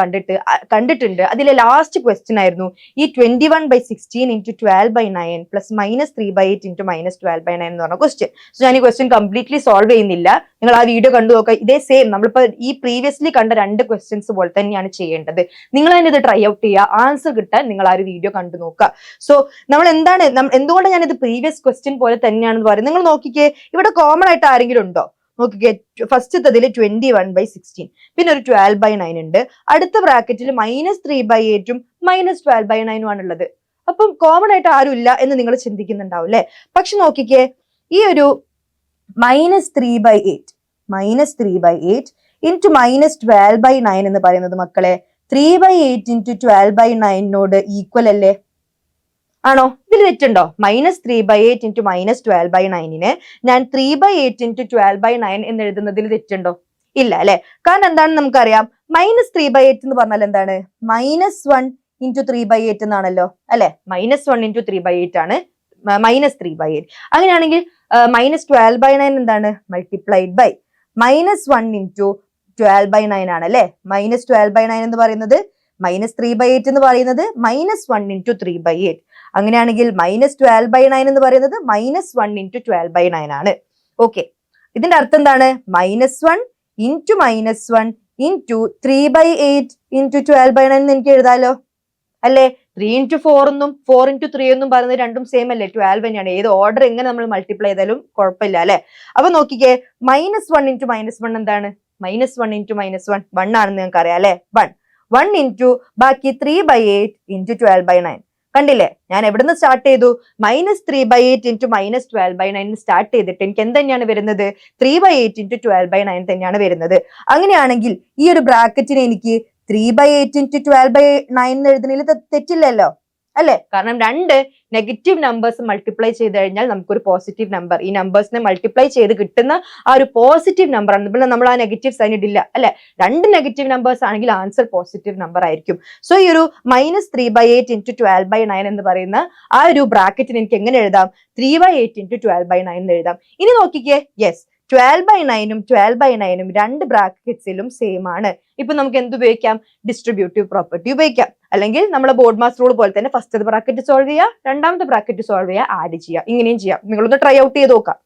Speaker 1: കണ്ടിട്ടുണ്ട്. അതിലെ ലാസ്റ്റ് ക്വസ്റ്റ്യൻ ആയിരുന്നു ഈ 21/16 into 12/9 പ്ലസ് -3/8 into -12/9 എന്ന് പറഞ്ഞ ക്വസ്റ്റ്യൻ. സോ ഞാൻ ഈ ക്വസ്റ്റ്യൻ കംപ്ലീറ്റ്ലി സോൾവ് ചെയ്യുന്നില്ല. നിങ്ങൾ ആ വീഡിയോ കണ്ടു നോക്കുക. ഇതേ സെയിം നമ്മളിപ്പോ ഈ പ്രീവിയസ്ലി കണ്ട രണ്ട് ക്വസ്റ്റ്യൻസ് പോലെ തന്നെയാണ് ചെയ്യേണ്ടത്. നിങ്ങൾ തന്നെ ഇത് ട്രൈ ഔട്ട് ചെയ്യുക. ആൻസർ കിട്ടാൻ നിങ്ങൾ ആ ഒരു വീഡിയോ കണ്ടു നോക്കുക. സോ നമ്മൾ എന്തുകൊണ്ട് ഞാൻ ഇത് പ്രീവിയസ് ക്വസ്റ്റ്യൻ പോലെ തന്നെയാണെന്ന് പറയുന്നത്? നിങ്ങൾ നോക്കിക്കേ, ഇവിടെ കോമൺ ആയിട്ട് ആരെങ്കിലും ഉണ്ടോ? നോക്കിക്കേ, ഫസ്റ്റത്തതിൽ 21/16, പിന്നെ ഒരു 12/9 ഉണ്ട്. അടുത്ത ബ്രാക്കറ്റിൽ -3/8 -12/9 ആണുള്ളത്. അപ്പം കോമൺ ആയിട്ട് ആരും ഇല്ല എന്ന് നിങ്ങൾ ചിന്തിക്കുന്നുണ്ടാവും അല്ലെ. പക്ഷെ നോക്കിക്കേ, ഈ ഒരു -3/8 into -12/9 എന്ന് പറയുന്നത് മക്കളെ 3/8 into 12/9 ഈക്വൽ അല്ലേ? ആണോ? ഇതിൽ തെറ്റുണ്ടോ? -3/8 into -12/9 ഞാൻ 3/8 into 12/9 എന്ന് എഴുതുന്നതിൽ തെറ്റുണ്ടോ? ഇല്ല അല്ലെ. കാരണം എന്താണെന്ന് നമുക്കറിയാം. -3/8 എന്ന് പറഞ്ഞാൽ എന്താണ്? -1 into 3/8 എന്നാണല്ലോ അല്ലെ. -1 into 3/8 ആണ് -3/8. അങ്ങനെയാണെങ്കിൽ -12/9 എന്താണ്? മൾട്ടിപ്ലൈഡ് ബൈ -1 into 12/9 ആണ് അല്ലെ. -12/9 എന്ന് പറയുന്നത് -3/8 എന്ന് പറയുന്നത് -1 into 3/8. അങ്ങനെയാണെങ്കിൽ -12/9 എന്ന് പറയുന്നത് -1 into 12/9 ആണ്. ഓക്കെ, ഇതിന്റെ അർത്ഥം എന്താണ്? -1 ഇൻറ്റു -1 ഇൻറ്റു 3/8 ഇൻറ്റു 12/9 എന്ന് എനിക്ക് എഴുതാലോ അല്ലേ? 3 into 4 എന്നും 4 into 3 എന്നും പറയുന്നത് രണ്ടും സെയിം അല്ലേ? 12 തന്നെയാണ്. ഏത് ഓർഡർ എങ്ങനെ നമ്മൾ മൾട്ടിപ്ലൈ ചെയ്താലും കുഴപ്പമില്ല അല്ലെ? അപ്പൊ നോക്കിക്കേ, -1 into -1 എന്താണ്? -1 into -1 1 ആണെന്ന് നിങ്ങൾക്ക് അറിയാം അല്ലെ? 1 into ബാക്കി 3/8 into 12/9. കണ്ടില്ലേ, ഞാൻ എവിടുന്ന് സ്റ്റാർട്ട് ചെയ്തു? -3/8 into -12/9 സ്റ്റാർട്ട് ചെയ്തിട്ട് എനിക്ക് എന്ത് തന്നെയാണ് വരുന്നത്? 3/8 into 12/9 തന്നെയാണ് വരുന്നത്. അങ്ങനെയാണെങ്കിൽ ഈ ഒരു ബ്രാക്കറ്റിനെ എനിക്ക് 3/8 into 12/9 എഴുതുന്നതിൽ തെറ്റില്ലല്ലോ അല്ലെ? കാരണം രണ്ട് നെഗറ്റീവ് നമ്പേഴ്സ് മൾട്ടിപ്ലൈ ചെയ്ത് കഴിഞ്ഞാൽ നമുക്കൊരു പോസിറ്റീവ് നമ്പർ, ഈ നമ്പേഴ്സിനെ മൾട്ടിപ്ലൈ ചെയ്ത് കിട്ടുന്ന ആ ഒരു പോസിറ്റീവ് നമ്പർ ആണ്. ഇപ്പോൾ നമ്മൾ ആ നെഗറ്റീവ് സൈൻ ഇടില്ല അല്ലെ? രണ്ട് നെഗറ്റീവ് നമ്പേഴ്സ് ആണെങ്കിൽ ആൻസർ പോസിറ്റീവ് നമ്പർ ആയിരിക്കും. സോ ഈ ഒരു -3/8 into 12/9 എന്ന് പറയുന്ന ആ ഒരു ബ്രാക്കറ്റിന് എനിക്ക് എങ്ങനെ എഴുതാം? 3/8 into 12/9 എന്ന് എഴുതാം. ഇനി നോക്കിക്കേ, യെസ്, 12/9 12/9 രണ്ട് ബ്രാക്കറ്റ്സിലും സെയിം ആണ്. ഇപ്പൊ നമുക്ക് എന്ത് ഉപയോഗിക്കാം? ഡിസ്ട്രിബ്യൂട്ടീവ് പ്രോപ്പർട്ടി ഉപയോഗിക്കാം. അല്ലെങ്കിൽ നമ്മളെ ബോർഡ് മാസ് റൂൾ പോലെ തന്നെ ഫസ്റ്റ് ബ്രാക്കറ്റ് സോൾവ് ചെയ്യുക, രണ്ടാമത്തെ ബ്രാക്കറ്റ് സോൾവ് ചെയ്യുക, ആഡ് ചെയ്യുക, ഇങ്ങനെയും ചെയ്യാം. നിങ്ങളൊന്ന് ട്രൈ ഔട്ട് ചെയ്ത് നോക്കാം.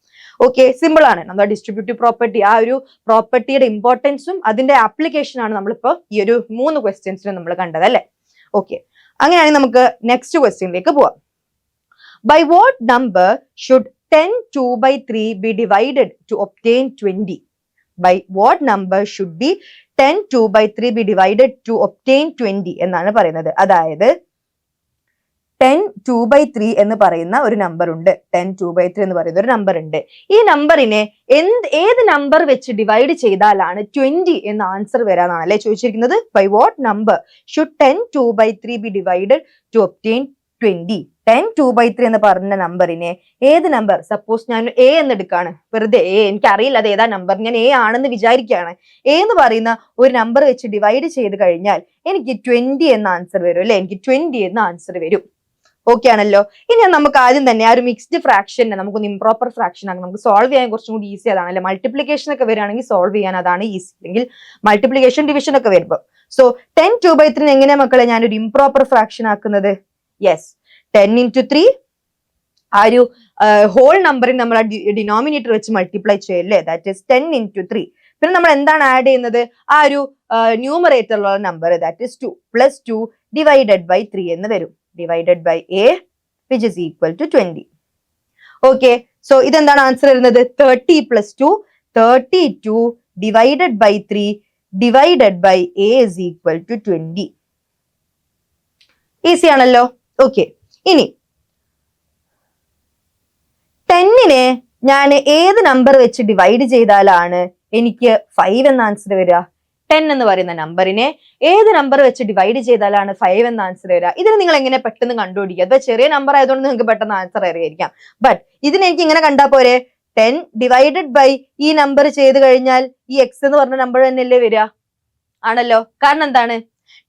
Speaker 1: ഓക്കെ, സിമ്പിൾ ആണ്. നമ്മുടെ ഡിസ്ട്രിബ്യൂട്ടീവ് പ്രോപ്പർട്ടി, ആ ഒരു പ്രോപ്പർട്ടിയുടെ ഇമ്പോർട്ടൻസും അതിന്റെ ആപ്ലിക്കേഷൻ ആണ് നമ്മളിപ്പോ ഈ ഒരു 3 ക്വസ്റ്റ്യൻസിന് നമ്മൾ കണ്ടത് അല്ലെ? ഓക്കെ, അങ്ങനെയാണെങ്കിൽ നമുക്ക് നെക്സ്റ്റ് ക്വസ്റ്റ്യനിലേക്ക് പോവാം. By what number should 10 2/3 be divided to obtain 20? By what number should be 10 2/3 be divided to obtain 20 എന്നാണ് പറയുന്നത്. അതായത് 10 2/3 എന്ന് പറയുന്ന ഒരു നമ്പർ ഉണ്ട്. 10 2/3 എന്ന് പറയുന്ന ഒരു നമ്പർ ഉണ്ട്. ഈ നമ്പറിനെ ഏത് നമ്പർ വെച്ച് ഡിവൈഡ് ചെയ്താലാണ് 20 എന്ന ആൻസർ വരാനാണ് അല്ലെ ചോദിച്ചിരിക്കുന്നത്. By what number should 10 2/3 be divided to obtain 20? 10 2/3 എന്ന് പറഞ്ഞ നമ്പറിനെ ഏത് നമ്പർ, സപ്പോസ് ഞാൻ എ എന്ന് എടുക്കാണ്, വെറുതെ എ, എനിക്ക് അറിയില്ല അത് ഏതാ നമ്പർ, ഞാൻ എ ആണെന്ന് വിചാരിക്കുകയാണ്. എ എന്ന് പറയുന്ന ഒരു നമ്പർ വെച്ച് ഡിവൈഡ് ചെയ്ത് കഴിഞ്ഞാൽ എനിക്ക് 20 എന്ന ആൻസർ വരും അല്ലെ? എനിക്ക് 20 എന്ന ആൻസർ വരും. ഓക്കെ ആണല്ലോ. ഇനി നമുക്ക് ആദ്യം തന്നെ ആ ഒരു മിക്സ്ഡ് ഫ്രാക്ഷനെ നമുക്കൊന്ന് ഇംപ്രോപ്പർ ഫ്രാക്ഷൻ ആണ്, നമുക്ക് സോൾവ് ചെയ്യാൻ കുറച്ചും കൂടി ഈസി അതാണ് അല്ലെ? മൾട്ടിപ്ലിക്കേഷൻ ഒക്കെ വരികയാണെങ്കിൽ സോൾവ് ചെയ്യാൻ അതാണ് ഈസി. അല്ലെങ്കിൽ മൾട്ടിപ്ലിക്കേഷൻ ഡിവിഷൻ ഒക്കെ വരുമ്പോൾ. സോ 10 2/3 എങ്ങനെയാ മക്കളെ ഞാനൊരു ഇംപ്രോപ്പർ ഫ്രാക്ഷൻ ആക്കുന്നത്? യെസ്, 10 into 3 ആ ഒരു ഹോൾ നമ്പറിന് നമ്മൾ ഡിനോമിനേറ്റർ വെച്ച് മൾട്ടിപ്ലൈ ചെയ്യല്ലേ? That is 10 into 3. പിന്നെ നമ്മൾ എന്താണ് ആഡ് ചെയ്യുന്നത്? ആ ഒരു ന്യൂമറേറ്ററിലുള്ള number that is 2 plus 2 divided by 3 എന്ന് വരും. Divided by a which is equal to 20. Okay, so ഇതെന്താണ് ആൻസർ വരുന്നത്? 30 plus 2 32 divided by 3 divided by a is equal to 20. Easy ആണല്ലോ. ഓക്കെ, ഇനി 10നെ ഞാൻ ഏത് നമ്പർ വെച്ച് ഡിവൈഡ് ചെയ്താലാണ് എനിക്ക് 5 എന്ന ആൻസർ വരിക? 10 എന്ന് പറയുന്ന നമ്പറിനെ ഏത് നമ്പർ വെച്ച് ഡിവൈഡ് ചെയ്താലാണ് 5 എന്ന ആൻസർ വരിക? ഇതിന് നിങ്ങൾ എങ്ങനെ പെട്ടെന്ന് കണ്ടുപിടിക്കുക? അത് ചെറിയ നമ്പർ ആയതുകൊണ്ട് നിങ്ങൾക്ക് പെട്ടെന്ന് ആൻസർ അറിയായിരിക്കാം. ബട്ട് ഇതിന് എനിക്ക് ഇങ്ങനെ കണ്ടാൽ പോരെ? 10 ഡിവൈഡഡ് ബൈ ഈ നമ്പർ ചെയ്ത് കഴിഞ്ഞാൽ ഈ എക്സ് എന്ന് പറഞ്ഞ നമ്പർ തന്നെയല്ലേ വരിക? ആണല്ലോ. കാരണം എന്താണ്?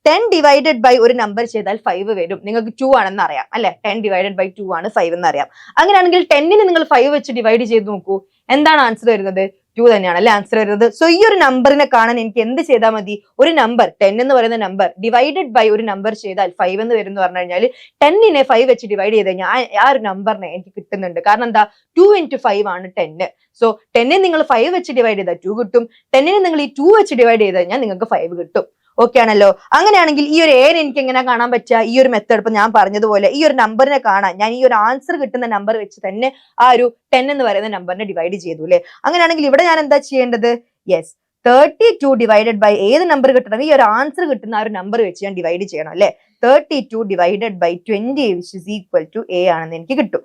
Speaker 1: 10 ഡിവൈഡഡ് ബൈ ഒരു നമ്പർ ചെയ്താൽ 5 വരും. നിങ്ങൾക്ക് 2 ആണെന്ന് അറിയാം അല്ലെ? 10 ഡിവൈഡഡ് ബൈ 2 ആണ് 5 എന്ന് അറിയാം. അങ്ങനെയാണെങ്കിൽ 10നെ നിങ്ങൾ 5 വെച്ച് ഡിവൈഡ് ചെയ്ത് നോക്കൂ, എന്താണ് ആൻസർ വരുന്നത്? 2 തന്നെയാണ് അല്ലെ ആൻസർ വരുന്നത്. സോ ഈ ഒരു നമ്പറിനെ കാണാൻ എനിക്ക് എന്ത് ചെയ്താൽ മതി? ഒരു നമ്പർ 10 എന്ന് പറയുന്ന നമ്പർ ഡിവൈഡഡ് ബൈ ഒരു നമ്പർ ചെയ്താൽ 5 എന്ന് വരും എന്ന് പറഞ്ഞു കഴിഞ്ഞാൽ 10നെ 5 വെച്ച് ഡിവൈഡ് ചെയ്ത് കഴിഞ്ഞാൽ ആ ഒരു നമ്പറിനെ എനിക്ക് കിട്ടുന്നുണ്ട്. കാരണം എന്താ? 2 into 5 ആണ് 10. സോ 10നെ നിങ്ങൾ 5 വെച്ച് ഡിവൈഡ് ചെയ്താൽ 2 കിട്ടും. 10നെ നിങ്ങൾ ഈ 2 വെച്ച് ഡിവൈഡ് ചെയ്ത് കഴിഞ്ഞാൽ നിങ്ങൾക്ക് 5 കിട്ടും. ഓക്കെ ആണല്ലോ. അങ്ങനെയാണെങ്കിൽ ഈ ഒരു എനെ എനിക്ക് എങ്ങനെ കാണാൻ പറ്റുക? ഈ ഒരു മെത്തേഡ് ഇപ്പൊ ഞാൻ പറഞ്ഞതുപോലെ ഈ ഒരു നമ്പറിനെ കാണാൻ ഞാൻ ഈ ഒരു ആൻസർ കിട്ടുന്ന നമ്പർ വെച്ച് തന്നെ ആ ഒരു 10 എന്ന് പറയുന്ന നമ്പറിനെ ഡിവൈഡ് ചെയ്തു അല്ലെ? അങ്ങനെയാണെങ്കിൽ ഇവിടെ ഞാൻ എന്താ ചെയ്യേണ്ടത്? യെസ്, 32 ഡിവൈഡഡ് ബൈ ഏത് നമ്പർ കിട്ടണം? ഈ ഒരു ആൻസർ കിട്ടുന്ന ആ ഒരു നമ്പർ വെച്ച് ഞാൻ ഡിവൈഡ് ചെയ്യണം അല്ലെ? 32 divided by 20 which is equal to a ആണെന്ന് എനിക്ക് കിട്ടും.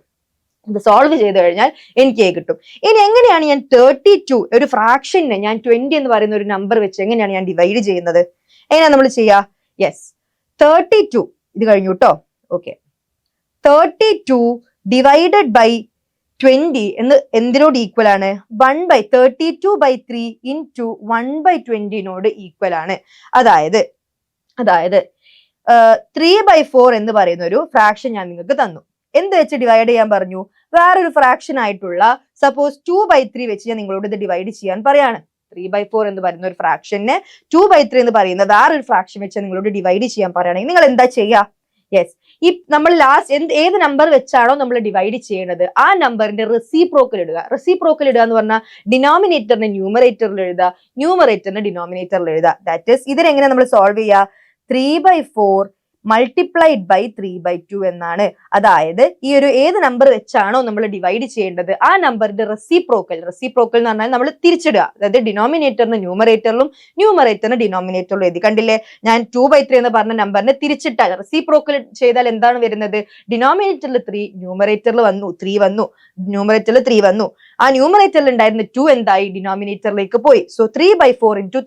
Speaker 1: ഇത് സോൾവ് ചെയ്ത് കഴിഞ്ഞാൽ എനിക്ക് എ കിട്ടും. ഇനി എങ്ങനെയാണ് ഞാൻ 32 ഒരു ഫ്രാക്ഷനെ ഞാൻ 20 എന്ന് പറയുന്ന ഒരു നമ്പർ വെച്ച് എങ്ങനെയാണ് ഞാൻ ഡിവൈഡ് ചെയ്യുന്നത്? എങ്ങനെയാ നമ്മൾ ചെയ്യാ? യെസ്, 32 ഇത് കഴിഞ്ഞു കേട്ടോ. ഓക്കെ, 32 ഡിവൈഡഡ് ബൈ 20 എന്ന് എന്തിനോട് ഈക്വൽ ആണ്? 1/32/3 into 1/20 ഈക്വൽ ആണ്. അതായത് 3/4 എന്ന് പറയുന്ന ഒരു ഫ്രാക്ഷൻ ഞാൻ നിങ്ങൾക്ക് തന്നു. എന്ത് വെച്ച് ഡിവൈഡ് ചെയ്യാൻ പറഞ്ഞു? വേറൊരു ഫ്രാക്ഷൻ ആയിട്ടുള്ള സപ്പോസ് 2/3 വെച്ച് ഞാൻ നിങ്ങളോട് ഇത് ഡിവൈഡ് ചെയ്യാൻ പറയാണ്. 3/4 എന്ന് പറയുന്ന ഒരു ഫ്രാക്ഷനെ 2/3 എന്ന് പറയുന്ന വേറൊരു ഫ്രാക്ഷൻ വെച്ച് നിങ്ങളോട് ഡിവൈഡ് ചെയ്യാൻ പറയുകയാണെങ്കിൽ നിങ്ങൾ എന്താ ചെയ്യുക? യെസ്, ഈ നമ്മൾ ഏത് നമ്പർ വെച്ചാണോ നമ്മൾ ഡിവൈഡ് ചെയ്യേണ്ടത് ആ നമ്പറിന്റെ റെസിപ്രോക്കൽ ഇടുക. റെസിപ്രോക്കൽ ഇടുക എന്ന് പറഞ്ഞാൽ ഡിനോമിനേറ്ററിനെ ന്യൂമറേറ്ററിൽ എഴുതുക, ന്യൂമറേറ്ററിനെ ഡിനോമിനേറ്ററിൽ എഴുതുക. ദാറ്റ് ഈസ് ഇതിനെങ്ങനെ നമ്മൾ സോൾവ് ചെയ്യുക? 3/4 മൾട്ടിപ്ലൈഡ് ബൈ 3/2 എന്നാണ്. അതായത് ഈ ഒരു ഏത് നമ്പർ വെച്ചാണോ നമ്മൾ ഡിവൈഡ് ചെയ്യേണ്ടത് ആ നമ്പറിന്റെ റെസിപ്രോക്കൽ എന്ന് പറഞ്ഞാൽ നമ്മൾ തിരിച്ചിടുക. അതായത് ഡിനോമിനേറ്ററിന് ന്യൂമറേറ്ററിലും ന്യൂമറേറ്ററിന് ഡിനോമിനേറ്ററിലും എഴുതി. കണ്ടില്ലേ, ഞാൻ 2/3 എന്ന് പറഞ്ഞ നമ്പറിനെ തിരിച്ചിട്ടാൽ റെസിപ്രോക്കൽ ചെയ്താൽ എന്താണ് വരുന്നത്? ഡിനോമിനേറ്ററിൽ 3, ന്യൂമറേറ്ററിൽ 3 വന്നു, ന്യൂമറേറ്ററിൽ 3 വന്നു. ആ ന്യൂമറേറ്ററിൽ ഉണ്ടായിരുന്ന 2 എന്തായി? ഡിനോമിനേറ്ററിലേക്ക് പോയി. സോ 3/4 into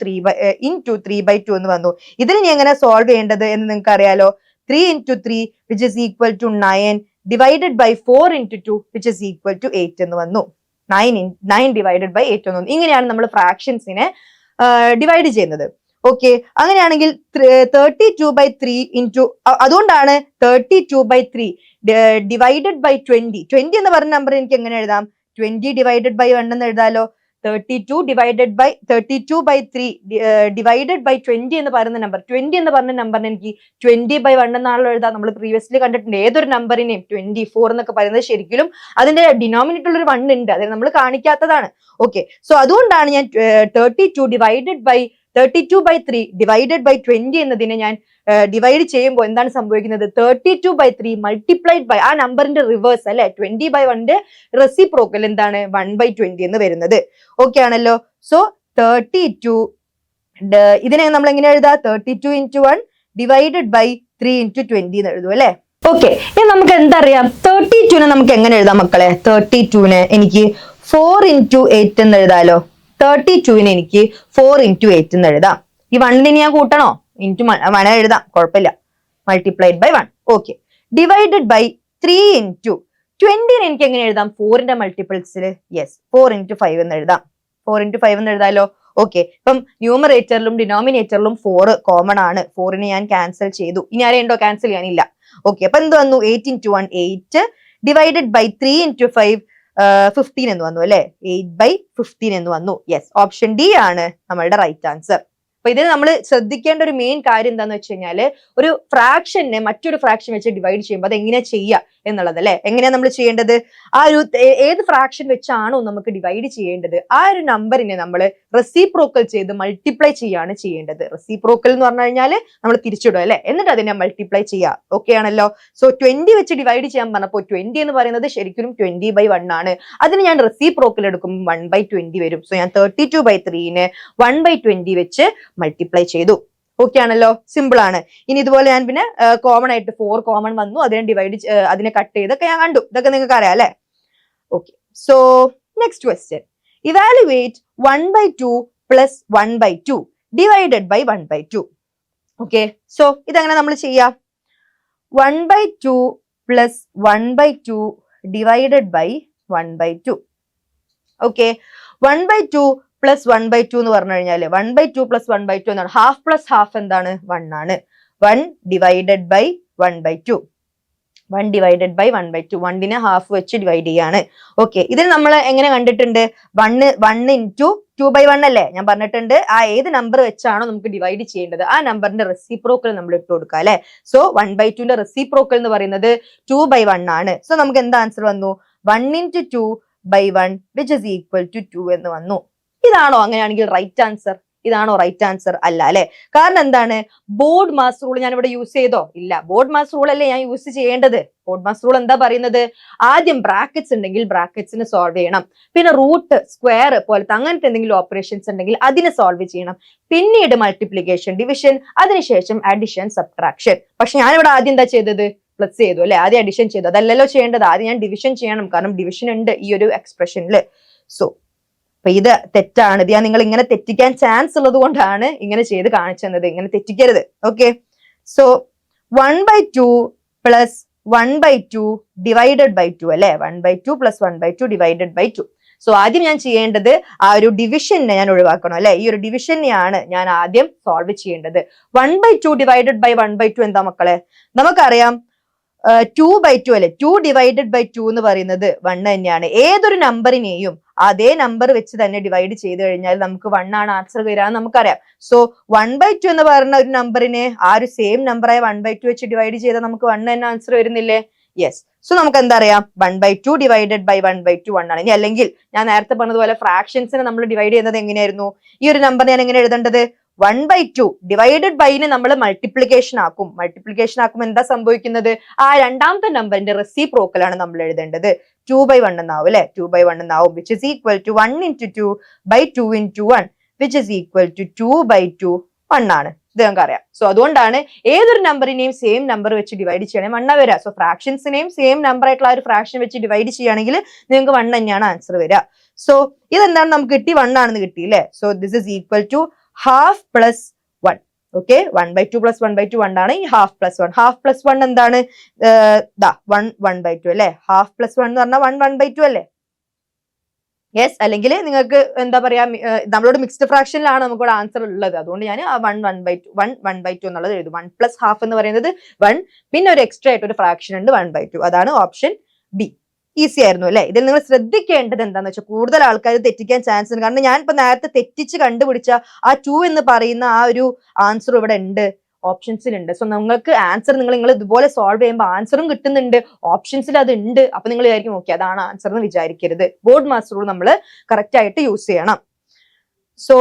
Speaker 1: 3/2 എന്ന് വന്നു. ഇതിന് ഇനി എങ്ങനെ സോൾവ് ചെയ്യേണ്ടത് എന്ന് നിങ്ങൾക്ക് അറിയാലോ. 3 into 3 which is equal to 9 divided by 4 into 2 which is equal to 8 എന്ന് വന്നു. 9 divided by 8 എന്ന് വന്നു. ഇങ്ങനെയാണ് നമ്മൾ ഫ്രാക്ഷൻസിനെ ഡിവൈഡ് ചെയ്യുന്നത്. ഓക്കെ, അങ്ങനെയാണെങ്കിൽ 32/3 into അതുകൊണ്ടാണ് 32/3 ഡിവൈഡഡ് ബൈ 20 എന്ന് പറഞ്ഞ നമ്പർ എനിക്ക് എങ്ങനെ എഴുതാം? 20 divided by 1 എന്ന് എഴുതാലോ. 32/3 ഡിവൈഡഡ് ബൈ 20 എന്ന് പറയുന്ന നമ്പർ, 20 എന്ന് പറഞ്ഞ നമ്പറിന് എനിക്ക് 20/1 എന്നാണല്ലോ എഴുതാം. നമ്മൾ പ്രീവിയസ്ലി കണ്ടിട്ടുണ്ട് ഏതൊരു നമ്പറിനെയും 24 എന്നൊക്കെ പറയുന്നത് ശരിക്കും അതിന്റെ ഡിനോമിനേറ്ററിൽ ഒരു 1 ഉണ്ട്, അത് നമ്മൾ കാണിക്കാത്തതാണ്. ഓക്കെ, സോ അതുകൊണ്ടാണ് ഞാൻ 32/3 ഡിവൈഡഡ് ബൈ 20 എന്നതിനെ ഞാൻ ഡിവൈഡ് ചെയ്യുമ്പോൾ എന്താണ് സംഭവിക്കുന്നത്? 32/3 മൾട്ടിപ്ലൈഡ് ബൈ ആ നമ്പറിന്റെ റിവേഴ്സ് അല്ലെ 20/1 റെസിപ്രോക്കൽ എന്താണ്? 1/20 എന്ന് വരുന്നത്. ഓക്കെ ആണല്ലോ. സോ 32 ഇതിനെ നമ്മൾ എങ്ങനെ എഴുതാ? 32 into 1 ഡിവൈഡഡ് ബൈ 3 into 20 എന്ന് എഴുതും അല്ലെ. ഓക്കെ, ഇനി നമുക്ക് എന്തറിയാം? 32നെ നമുക്ക് എങ്ങനെ എഴുതാം മക്കളെ? 32നെ എനിക്ക് 4 into 8 എന്ന് എഴുതാലോ. 32നെ എനിക്ക് 4 into 8 എന്ന് എഴുതാം. ഈ 1നെ ഞാൻ കൂട്ടണോ? ഇൻറ്റു 1 എഴുതാം, കുഴപ്പമില്ല. Multiplied by 1. Okay, divided by 3 into 20നെ എനിക്ക് എങ്ങനെ എഴുതാം? 4ന്റെ മൾട്ടിപ്പിൾസിൽ 4 into 5 എന്ന് എഴുതാം. 4 into 5 എന്ന് എഴുതാലോ. ഓക്കെ, ഇപ്പം ന്യൂമറേറ്ററിലും ഡിനോമിനേറ്ററിലും 4 കോമൺ ആണ്. 4നെ ഞാൻ ക്യാൻസൽ ചെയ്തു. ഇനി ആരെയുണ്ടോ ക്യാൻസൽ ചെയ്യാനില്ല. ഓക്കെ, അപ്പൊ എന്ത് വന്നു? 8 into 1 8 ഡിവൈഡഡ് ബൈ 3 into 5 15 എന്ന് വന്നു അല്ലെ. 8/15 എന്ന് വന്നു. ഓപ്ഷൻ ഡി ആണ് നമ്മളുടെ റൈറ്റ് ആൻസർ. അപ്പൊ ഇതിന് നമ്മൾ ശ്രദ്ധിക്കേണ്ട ഒരു മെയിൻ കാര്യം എന്താന്ന് വെച്ച് കഴിഞ്ഞാല് ഒരു ഫ്രാക്ഷനെ മറ്റൊരു ഫ്രാക്ഷൻ വെച്ച് ഡിവൈഡ് ചെയ്യുമ്പോൾ അത് എങ്ങനെ ചെയ്യുക എന്നുള്ളത് അല്ലെ. എങ്ങനെയാ നമ്മൾ ചെയ്യേണ്ടത്? ആ ഒരു ഏത് ഫ്രാക്ഷൻ വെച്ചാണോ നമുക്ക് ഡിവൈഡ് ചെയ്യേണ്ടത് ആ ഒരു നമ്പറിനെ നമ്മൾ റെസിപ്രോക്കൽ ചെയ്ത് മൾട്ടിപ്ലൈ ചെയ്യാണ് ചെയ്യേണ്ടത്. റെസിപ്രോക്കൽ എന്ന് പറഞ്ഞു കഴിഞ്ഞാൽ നമ്മൾ തിരിച്ചിടും അല്ലെ, എന്നിട്ട് അതിനെ മൾട്ടിപ്ലൈ ചെയ്യുക. ഓക്കെ ആണല്ലോ. സോ 20 വെച്ച് ഡിവൈഡ് ചെയ്യാൻ പറഞ്ഞപ്പോൾ 20 എന്ന് പറയുന്നത് ശരിക്കും 20/1 ആണ്. അതിന് ഞാൻ റെസിപ്രോക്കൽ എടുക്കുമ്പോൾ 1/20 വരും. സോ ഞാൻ 32/3നെ 1/20 വെച്ച് മൾട്ടിപ്ലൈ ചെയ്തു. ഓക്കെ ആണല്ലോ, സിമ്പിൾ ആണ്. ഇനി ഇതുപോലെ ഞാൻ പിന്നെ കോമൺ ആയിട്ട് 4 കോമൺ വന്നു, അതിനെ കട്ട് ചെയ്തൊക്കെ ഞാൻ കണ്ടു. ഇതൊക്കെ നിങ്ങൾക്ക് അറിയാം അല്ലെ. Okay, so next question. Evaluate 1/2 plus 1/2 divided by 1/2. Okay, so ഇതെങ്ങനെ നമ്മൾ ചെയ്യാം? 1/2 plus 1/2 divided by 1/2. Okay, 1/2 plus 1/2 എന്ന് പറഞ്ഞു കഴിഞ്ഞാല് 1/2 പ്ലസ് 1/2 എന്നാണ്. ഹാഫ് പ്ലസ് ഹാഫ് എന്താണ്? 1 ആണ്. 1 ഡിവൈഡഡ് ബൈ 1/2. 1 divided by 1/2. 1നെ ഹാഫ് വെച്ച് ഡിവൈഡ് ചെയ്യാണ്. ഓക്കെ, ഇതിൽ നമ്മൾ എങ്ങനെ കണ്ടിട്ടുണ്ട്? 1 into 2/1 അല്ലേ ഞാൻ പറഞ്ഞിട്ടുണ്ട്. ആ ഏത് നമ്പർ വെച്ചാണോ നമുക്ക് ഡിവൈഡ് ചെയ്യേണ്ടത് ആ നമ്പറിന്റെ റെസിപ്രോക്കൽ നമ്മൾ ഇട്ട് കൊടുക്കുക അല്ലെ. സോ 1/2ന്റെ റെസിപ്രോക്കൽ എന്ന് പറയുന്നത് 2/1 ആണ്. സോ നമുക്ക് എന്താ ആൻസർ വന്നു? 1 into 2/1 which is equal to 2 എന്ന് വന്നു. ഇതാണോ അങ്ങനെയാണെങ്കിൽ റൈറ്റ് ആൻസർ? ഇതാണോ റൈറ്റ് ആൻസർ? അല്ല അല്ലെ. കാരണം എന്താണ്? ബോർഡ് മാസ് റൂൾ ഞാൻ ഇവിടെ യൂസ് ചെയ്തോ? ഇല്ല. ബോർഡ് മാസ് റൂൾ അല്ലേ ഞാൻ യൂസ് ചെയ്യേണ്ടത്. ബോർഡ് മാസ് റൂൾ എന്താ പറയുന്നത്? ആദ്യം ബ്രാക്കറ്റ്സ് ഉണ്ടെങ്കിൽ ബ്രാക്കറ്റ്സിന് സോൾവ് ചെയ്യണം. പിന്നെ റൂട്ട്, സ്ക്വയർ പോലത്തെ അങ്ങനത്തെ എന്തെങ്കിലും ഓപ്പറേഷൻസ് ഉണ്ടെങ്കിൽ അതിനെ സോൾവ് ചെയ്യണം. പിന്നീട് മൾട്ടിപ്ലിക്കേഷൻ, ഡിവിഷൻ, അതിനുശേഷം അഡിഷൻ, സബ്ട്രാക്ഷൻ. പക്ഷെ ഞാനിവിടെ ആദ്യം എന്താ ചെയ്തത്? പ്ലസ് ചെയ്തു അല്ലെ. ആദ്യം അഡിഷൻ ചെയ്തു. അതല്ലല്ലോ ചെയ്യേണ്ടത്. ആദ്യം ഞാൻ ഡിവിഷൻ ചെയ്യണം. കാരണം ഡിവിഷൻ ഉണ്ട് ഈ ഒരു എക്സ്പ്രഷനിൽ. സോ അപ്പൊ ഇത് തെറ്റാണ്. ഇത് ഞാൻ നിങ്ങൾ ഇങ്ങനെ തെറ്റിക്കാൻ ചാൻസ് ഉള്ളത് കൊണ്ടാണ് ഇങ്ങനെ ചെയ്ത് കാണിച്ചത്. ഇങ്ങനെ തെറ്റിക്കരുത്. Okay, so 1/2 plus 1/2 divided by 2 അല്ലെ. 1/2 പ്ലസ് 1/2 ഡിവൈഡഡ് ബൈ 2. സോ ആദ്യം ഞാൻ ചെയ്യേണ്ടത് ആ ഒരു ഡിവിഷനെ ഞാൻ ഒഴിവാക്കണം അല്ലെ. ഈ ഒരു ഡിവിഷനെയാണ് ഞാൻ ആദ്യം സോൾവ് ചെയ്യേണ്ടത്. 1/2 ഡിവൈഡഡ് ബൈ 1/2 എന്താ മക്കളെ? നമുക്കറിയാം 2/2 അല്ലെ, 2/2 എന്ന് പറയുന്നത് 1 തന്നെയാണ്. ഏതൊരു നമ്പറിനെയും അതേ നമ്പർ വെച്ച് തന്നെ ഡിവൈഡ് ചെയ്ത് കഴിഞ്ഞാൽ നമുക്ക് 1 ആണ് ആൻസർ വരാന്ന് നമുക്കറിയാം. സോ 1/2 എന്ന് പറയുന്ന ഒരു നമ്പറിനെ ആ ഒരു സെയിം നമ്പറായ 1/2 വെച്ച് ഡിവൈഡ് ചെയ്താൽ നമുക്ക് 1 തന്നെ ആൻസർ വരുന്നില്ലേ? യെസ്. സോ നമുക്ക് എന്താ അറിയാം, 1/2 ഡിവൈഡഡ് ബൈ 1/2 1 ആണ്. ഇനി അല്ലെങ്കിൽ ഞാൻ നേരത്തെ പറഞ്ഞതുപോലെ ഫ്രാക്ഷൻസിനെ നമ്മൾ ഡിവൈഡ് ചെയ്യുന്നത് എങ്ങനെയായിരുന്നു? ഈ ഒരു നമ്പർ ഞാൻ എങ്ങനെ എഴുതേണ്ടത്? 1/2 ഡിവൈഡഡ് ബൈനെ നമ്മൾ മൾട്ടിപ്ലിക്കേഷൻ ആക്കും. മൾട്ടിപ്ലിക്കേഷൻ ആക്കുമ്പോൾ എന്താ സംഭവിക്കുന്നത്? ആ രണ്ടാമത്തെ നമ്പറിന്റെ റെസിപ്രോക്കൽ ആണ് നമ്മൾ എഴുതേണ്ടത്. 2/1 എന്നാവും അല്ലെ, 2/1 എന്നാവും, which is equal to 1 into 2/2 into 1 which is equal to 2/2 1 ആണ്. ഇത് നമുക്ക് അറിയാം. സോ അതുകൊണ്ടാണ് ഏതൊരു നമ്പറിനെയും സെയിം നമ്പർ വെച്ച് ഡിവൈഡ് ചെയ്യണമെങ്കിൽ 1 വരിക. സോ ഫ്രാക്ഷൻസിനെയും സെയിം നമ്പർ ആയിട്ടുള്ള ഒരു ഫ്രാക്ഷൻ വെച്ച് ഡിവൈഡ് ചെയ്യുകയാണെങ്കിൽ നിങ്ങൾക്ക് 1 തന്നെയാണ് ആൻസർ വരിക. സോ ഇതെന്താണ് നമുക്ക് കിട്ടി? 1 ആണെന്ന് കിട്ടി അല്ലെ. So this is equal to half plus 1. Okay, 1/2 plus 1/2 1 ആണ്. ഈ ഹാഫ് പ്ലസ് 1, ഹാഫ് പ്ലസ് 1 എന്താണ്? 1/2 അല്ലെ. ഹാഫ് പ്ലസ് 1 എന്ന് പറഞ്ഞാൽ 1/2 അല്ലേ? യെസ്. അല്ലെങ്കിൽ നിങ്ങൾക്ക് എന്താ പറയാ, നമ്മളോട് മിക്സ്ഡ് ഫ്രാക്ഷനിലാണ് നമുക്കിവിടെ ആൻസർ ഉള്ളത്. അതുകൊണ്ട് ഞാൻ 1/2 എന്നുള്ളത് എഴുതും. 1 പ്ലസ് ഹാഫ് എന്ന് പറയുന്നത് 1, പിന്നെ ഒരു എക്സ്ട്രാ ആയിട്ട് ഒരു ഫ്രാക്ഷൻ ഉണ്ട് 1/2. അതാണ് ഓപ്ഷൻ ബി. ഈസി ആയിരുന്നു അല്ലെ. ഇതിൽ നിങ്ങൾ ശ്രദ്ധിക്കേണ്ടത് എന്താണെന്ന് വെച്ചാൽ കൂടുതൽ ആൾക്കാർ തെറ്റിക്കാൻ ചാൻസ് ഉണ്ട്. കാരണം ഞാൻ ഇപ്പൊ നേരത്തെ തെറ്റിച്ച് കണ്ടുപിടിച്ച ആ 2 എന്ന് പറയുന്ന ആ ഒരു ആൻസർ ഇവിടെ ഉണ്ട്, ഓപ്ഷൻസിലുണ്ട്. സോ നിങ്ങൾക്ക് ആൻസർ നിങ്ങൾ ഇതുപോലെ സോൾവ് ചെയ്യുമ്പോൾ ആൻസറും കിട്ടുന്നുണ്ട്, ഓപ്ഷൻസിൽ അത് ഉണ്ട്. അപ്പൊ നിങ്ങൾ വിചാരിക്കും ഓക്കെ അതാണ് ആൻസർ എന്ന് വിചാരിക്കരുത്. ബോർഡ് മാസ്റ്റർ റൂൾ നമ്മൾ കറക്റ്റ് ആയിട്ട് യൂസ് ചെയ്യണം. So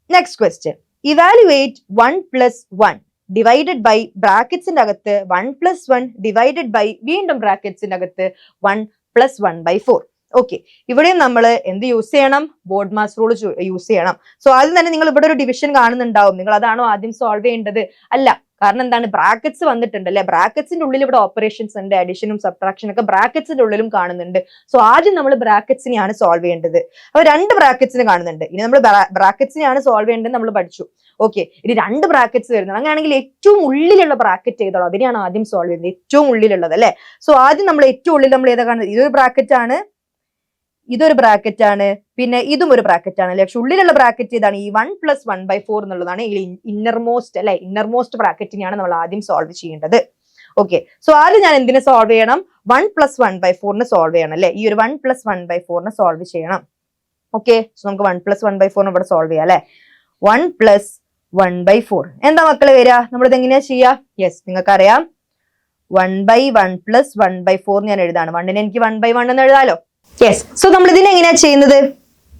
Speaker 1: next question, evaluate 1 + 1 divided by ബ്രാക്കറ്റ്സിന്റെ അകത്ത് 1 + 1 ഡിവൈഡഡ് ബൈ വീണ്ടും ബ്രാക്കറ്റ്സിന്റെ അകത്ത് 1 + 1/4. ഓക്കെ, ഇവിടെയും നമ്മൾ എന്ത് യൂസ് ചെയ്യണം? ബോർഡ് മാസ് റൂൾ യൂസ് ചെയ്യണം. സോ ആദ്യം തന്നെ നിങ്ങൾ ഇവിടെ ഒരു ഡിവിഷൻ കാണുന്നുണ്ടാവും. നിങ്ങൾ അതാണോ ആദ്യം സോൾവ് ചെയ്യേണ്ടത്? അല്ല. കാരണം എന്താണ്? ബ്രാക്കറ്റ്സ് വന്നിട്ടുണ്ട് അല്ലെ. ബ്രാക്കറ്റ്സിന്റെ ഉള്ളിൽ ഇവിടെ ഓപ്പറേഷൻസ് ഉണ്ട്, അഡീഷനും സബ്ട്രാക്ഷനും ഒക്കെ ബ്രാക്കറ്റ്സിന്റെ ഉള്ളിലും കാണുന്നുണ്ട്. സോ ആദ്യം നമ്മൾ ബ്രാക്കറ്റ്സിനെയാണ് സോൾവ് ചെയ്യേണ്ടത്. അപ്പൊ 2 ബ്രാക്കറ്റ്സിന് കാണുന്നുണ്ട്. ഇനി നമ്മൾ ബ്രാക്കറ്റ്സിനെയാണ് സോൾവ് ചെയ്യേണ്ടത് നമ്മൾ പഠിച്ചു. ഓക്കെ, ഇനി 2 ബ്രാക്കറ്റ്സ് വരുന്നത്. അങ്ങനെയാണെങ്കിൽ ഏറ്റവും ഉള്ളിലുള്ള ബ്രാക്കറ്റ് ഏതാണോ അതിനെയാണ് ആദ്യം സോൾവ് ചെയ്യുന്നത്, ഏറ്റവും ഉള്ളിലുള്ളത് അല്ലെ. സോ ആദ്യം നമ്മൾ ഏറ്റവും ഉള്ളിൽ നമ്മൾ ഏതാ കാണുന്നത്? ഇതൊരു ബ്രാക്കറ്റ് ആണ്, ഇതൊരു ബ്രാക്കറ്റ് ആണ്, പിന്നെ ഇതും ഒരു ബ്രാക്കറ്റ് ആണ് അല്ലെ. പക്ഷെ ഉള്ളിലുള്ള ബ്രാക്കറ്റ് ഇതാണ്. ഈ 1 + 1/4 എന്നുള്ളതാണ് ഈ ഇന്നർമോസ്റ്റ് അല്ലെ. ഇന്നർമോസ്റ്റ് ബ്രാക്കറ്റിനെയാണ് നമ്മൾ ആദ്യം സോൾവ് ചെയ്യേണ്ടത്. ഓക്കെ, സോ ആദ്യം ഞാൻ എന്തിനെ സോൾവ് ചെയ്യണം? 1 + 1/4 സോൾവ് ചെയ്യണം അല്ലെ. ഈ ഒരു 1 + 1/4 സോൾവ് ചെയ്യണം. ഓക്കെ, സോ നമുക്ക് 1 + 1/4 ഇവിടെ സോൾവ് ചെയ്യാം അല്ലെ. 1 + 1/4 എന്താ മക്കളെ വരിക? നമ്മളിത് എങ്ങനെയാ ചെയ്യാ? യെസ്, നിങ്ങൾക്കറിയാം 1/1 + 1/4 ഞാൻ എഴുതാണ്. 1നെ എനിക്ക് 1/1 എന്ന് എഴുതാലോ. യെസ്. സോ നമ്മൾ ഇതിനെ എങ്ങനെയാ ചെയ്യുന്നത്?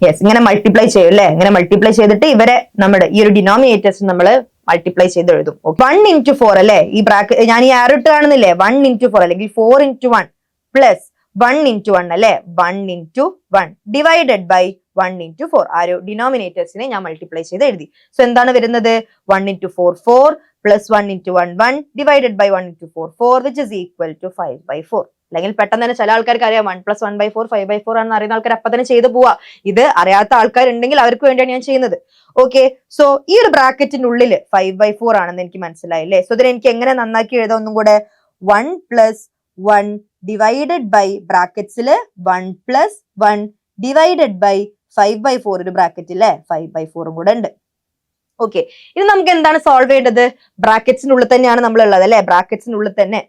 Speaker 1: യെസ്, ഇങ്ങനെ മൾട്ടിപ്ലൈ ചെയ്യും അല്ലെ. ഇങ്ങനെ മൾട്ടിപ്ലൈ ചെയ്തിട്ട് ഇവരെ നമ്മുടെ ഈ ഒരു ഡിനോമിനേറ്റേഴ്സ് നമ്മൾ മൾട്ടിപ്ലൈ ചെയ്ത് എഴുതും. 1 × 4 അല്ലെ. ഈ ബ്രാക്കറ്റ് ഞാൻ ഈ ആരോ ഇട്ട് കാണുന്നില്ലേ? 1 × 4 അല്ലെങ്കിൽ 4 × 1 പ്ലസ് 1 × 1 അല്ലെ. 1 × 1 ഡിവൈഡഡ് ബൈ 1 × 4. ആ ഒരു ഡിനോമിനേറ്റേഴ്സിനെ ഞാൻ മൾട്ടിപ്ലൈ ചെയ്ത് എഴുതി. സോ എന്താണ് വരുന്നത്? 1 × 4 4 plus 1 × 1 1 divided by 1 × 4 4 which is equal to 5/4. അല്ലെങ്കിൽ പെട്ടെന്ന് തന്നെ ചില ആൾക്കാർക്ക് അറിയാം 1 + 1/4 5/4 ആണെന്ന് അറിയുന്ന ആൾക്കാർ അപ്പൊ തന്നെ ചെയ്ത് പോവാ. ഇത് അറിയാത്ത ആൾക്കാരുണ്ടെങ്കിൽ അവർക്ക് വേണ്ടിയാണ് ഞാൻ ചെയ്യുന്നത്. ഓക്കെ, സോ ഈ ഒരു ബ്രാക്കറ്റിന്റെ ഉള്ളിൽ 5/4 ആണെന്ന് എനിക്ക് മനസ്സിലായില്ലേ. സോ ഇതിനെ എനിക്ക് എങ്ങനെ നന്നാക്കി എഴുതാം? ഒന്നും കൂടെ 1 + 1 ഡിവൈഡഡ് ബൈ ബ്രാക്കറ്റ്സിൽ 1 + 1 ഡിവൈഡഡ് ബൈ 5/4 ഒരു ബ്രാക്കറ്റിലെ 5/4 കൂടെ ഉണ്ട്. ഓക്കെ, ഇത് നമുക്ക് എന്താണ് സോൾവ് ചെയ്യേണ്ടത്? ബ്രാക്കറ്റ്സിന്റെ ഉള്ളിൽ തന്നെയാണ് നമ്മൾ ഉള്ളത് അല്ലെ. ബ്രാക്കറ്റ്സിന്റെ ഉള്ളിൽ തന്നെ.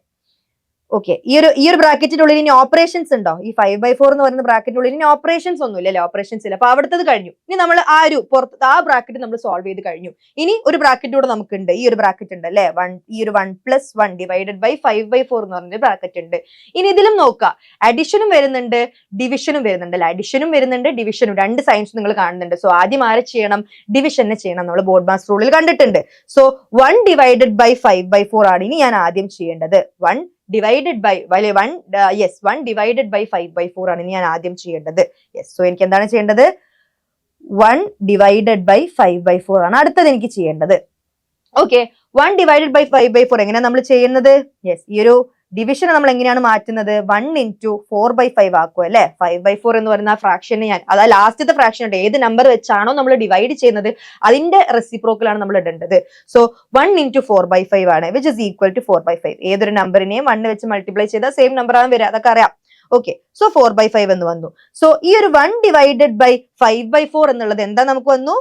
Speaker 1: ഓക്കെ, ഈ ഒരു ബ്രാക്കറ്റിന്റെ ഉള്ളിൽ ഇനി ഓപ്പറേഷൻസ് ഉണ്ടോ? ഈ 5/4 എന്ന് പറയുന്ന ബ്രാക്കറ്റിന്റെ ഉള്ളിൽ ഇനി ഓപ്പറേഷൻസ് ഒന്നും ഇല്ല അല്ലെ. ഓപ്പറേഷൻസ് ഇല്ല. അപ്പൊ അവിടുത്തത് കഴിഞ്ഞു. ഇനി നമ്മൾ ആ ഒരു പുറത്ത് ആ ബ്രാക്കറ്റ് നമ്മൾ സോൾവ് ചെയ്ത് കഴിഞ്ഞു. ഇനി ഒരു ബ്രാക്കറ്റ് കൂടെ നമുക്കുണ്ട്. ഈ ഒരു ബ്രാക്കറ്റ് ഉണ്ട് അല്ലെ. ഈ ഒരു 1 + 1 ഡിവൈഡഡ് ബൈ 5/4 എന്ന് പറഞ്ഞ ബ്രാക്കറ്റ് ഉണ്ട്. ഇനി ഇതിലും നോക്കുക, അഡിഷനും വരുന്നുണ്ട്, ഡിവിഷനും വരുന്നുണ്ട് അല്ലെ. അഡിഷനും വരുന്നുണ്ട്, ഡിവിഷനും, 2 സൈൻസ് നിങ്ങൾ കാണുന്നുണ്ട്. സോ ആദ്യം ആരെ ചെയ്യണം? ഡിവിഷനെ ചെയ്യണം. നമ്മൾ ബോർഡ് മാസ് റൂളിൽ കണ്ടിട്ടുണ്ട്. സോ 1 ഡിവൈഡഡ് ബൈ 5/4 ആണ് ഇനി ഞാൻ ആദ്യം ചെയ്യേണ്ടത്. 1 ഡിവൈഡഡ് ബൈ 1 ഡിവൈഡഡ് ബൈ 5/4 ആണ് ഞാൻ ആദ്യം ചെയ്യേണ്ടത്. യെസ്, സോ എനിക്ക് എന്താണ് ചെയ്യേണ്ടത്? 1 ഡിവൈഡഡ് ബൈ 5/4 ആണ് അടുത്തത് എനിക്ക് ചെയ്യേണ്ടത്. ഓക്കെ, 1 ഡിവൈഡഡ് ബൈ 5/4 എങ്ങനെയാണ് നമ്മൾ ചെയ്യുന്നത്? യെസ്, ഈ ഒരു ഡിവിഷൻ നമ്മൾ എങ്ങനെയാണ് മാറ്റുന്നത്? 1 × 4/5 ആക്കുക അല്ലെ. 5/4 എന്ന് പറയുന്ന ആ ഫ്രാക്ഷനെ ഞാൻ അതായത് ലാസ്റ്റത്തെ ഫ്രാക്ഷൻ ഉണ്ട്, ഏത് നമ്പർ വെച്ചാണോ നമ്മൾ ഡിവൈഡ് ചെയ്യുന്നത് അതിന്റെ റെസിപ്രോക്കലാണ് നമ്മൾ ഇടേണ്ടത്. സോ 1 × 4/5 ആണ് വിച്ച് ഇസ് ഈക്വൽ ടു 4/5. ഏതൊരു നമ്പറിനെയും 1 വെച്ച് മൾട്ടിപ്ലൈ ചെയ്താൽ സെയിം നമ്പർ ആണ് വരിക, അതൊക്കെ അറിയാം. ഓക്കെ, സോ 4/5 എന്ന് വന്നു. സോ ഈ ഒരു 1 ഡിവൈഡഡ് ബൈ 5/4 എന്നുള്ളത് എന്താ നമുക്ക് വന്നു?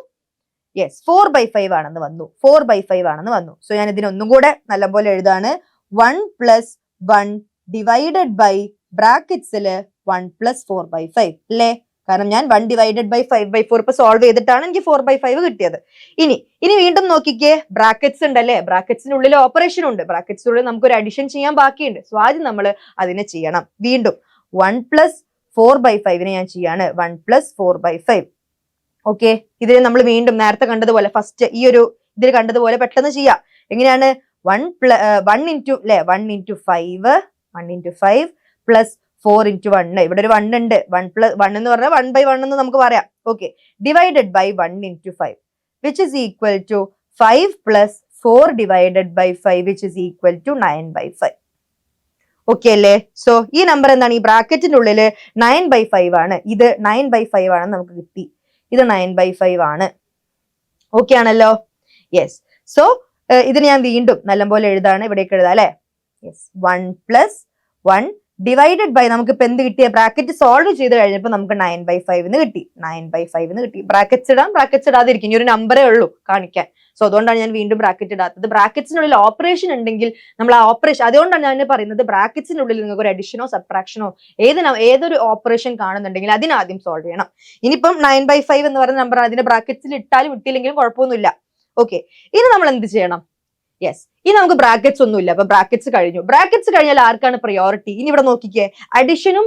Speaker 1: യെസ്, 4/5 ആണെന്ന് വന്നു. 4/5 ആണെന്ന് വന്നു. സോ ഞാൻ ഇതിനൊന്നും കൂടെ നല്ലപോലെ എഴുതാണ്. 1 + 1 ഡിവൈഡഡ് ബൈ ബ്രാക്കറ്റ്സിൽ 1 പ്ലസ് 4/5 അല്ലേ? കാരണം ഞാൻ 1 ഡിവൈഡഡ് ബൈ 5/4 ഇപ്പൊ സോൾവ് ചെയ്തിട്ടാണ് എനിക്ക് 4/5 കിട്ടിയത്. ഇനി വീണ്ടും നോക്കിക്കേ, ബ്രാക്കറ്റ്സ് ഉണ്ടല്ലേ, ബ്രാക്കറ്റ്സിനുള്ളിൽ ഓപ്പറേഷൻ ഉണ്ട്, ബ്രാക്കറ്റ്സിനുള്ളിൽ നമുക്ക് ഒരു അഡിഷൻ ചെയ്യാൻ ബാക്കിയുണ്ട്. സോ ആദ്യം നമ്മൾ അതിനെ ചെയ്യണം. വീണ്ടും 1 പ്ലസ് 4/5 ഞാൻ ചെയ്യാണ്. 1 പ്ലസ് 4/5. ഓക്കെ, ഇതിന് നമ്മൾ വീണ്ടും നേരത്തെ കണ്ടതുപോലെ ഫസ്റ്റ് ഈ ഒരു ഇതിൽ കണ്ടതുപോലെ പെട്ടെന്ന് ചെയ്യാം. എങ്ങനെയാണ്? 1 ഇൻറ്റു അല്ലെ 1 ഇൻറ്റു 5 പ്ലസ് 4 ഇൻറ്റു 1. ഇവിടെ ഒരു 1 ഉണ്ട്. 1 എന്ന് പറഞ്ഞാൽ 1/1 എന്ന് നമുക്ക് പറയാം. Okay, divided by 1 into 5 which is equal to 5 plus 4 divided by 5 which is equal to 9/5. Okay അല്ലേ? സോ ഈ നമ്പർ എന്താണ്? ഈ ബ്രാക്കറ്റിന്റെ ഉള്ളില് 9/5 ആണ്. ഇത് 9/5 ആണെന്ന് നമുക്ക് കിട്ടി. ഇത് 9/5 ആണ്. ഓക്കെ ആണല്ലോ? യെസ്. സോ ഇതിന് ഞാൻ വീണ്ടും നല്ലപോലെ എഴുതാണ്. ഇവിടേക്ക് എഴുതാം അല്ലെ? യെസ്. 1 പ്ലസ് 1 ഡിവൈഡഡ് ബൈ നമുക്കിപ്പോ എന്ത് കിട്ടിയ? ബ്രാക്കറ്റ് സോൾവ് ചെയ്ത് കഴിഞ്ഞപ്പോൾ നമുക്ക് 9/5 കിട്ടി. 9/5 കിട്ടി. ബ്രാക്കറ്റ്സ് ഇടാം, ബ്രാക്കറ്റ്സ് ഇടാതിരിക്കും. ഇനി ഒരു നമ്പറേ ഉള്ളൂ കാണിക്കാൻ. സോ അതുകൊണ്ടാണ് ഞാൻ വീണ്ടും ബ്രാക്കറ്റ് ഇടാത്തത്. ബ്രാക്കറ്റ്സിനുള്ളിൽ ഓപ്പറേഷൻ ഉണ്ടെങ്കിൽ നമ്മൾ ആ ഓപ്പറേഷൻ, അതുകൊണ്ടാണ് ഞാൻ പറയുന്നത് ബ്രാക്കറ്റ്സിനുള്ളിൽ നിങ്ങൾക്ക് ഒരു അഡിഷനോ സബ്ട്രാക്ഷനോ ഏതൊരു ഓപ്പറേഷൻ കാണുന്നുണ്ടെങ്കിൽ അതിനാദ്യം സോൾവ് ചെയ്യണം. ഇനിയിപ്പം 9/5 എന്ന് പറയുന്ന നമ്പർ അതിന്റെ ബ്രാക്കറ്റ്സിൽ ഇട്ടാലും ഇട്ടില്ലെങ്കിലും കുഴപ്പമൊന്നുമില്ല. ഓക്കെ, ഇനി നമ്മൾ എന്ത് ചെയ്യണം? യെസ്, ഇനി നമുക്ക് ബ്രാക്കറ്റ്സ് ഒന്നുമില്ല. അപ്പൊ ബ്രാക്കറ്റ്സ് കഴിഞ്ഞു. ബ്രാക്കറ്റ്സ് കഴിഞ്ഞാൽ ആർക്കാണ് പ്രയോറിറ്റി? ഇനി ഇവിടെ നോക്കിക്കേ, അഡിഷനും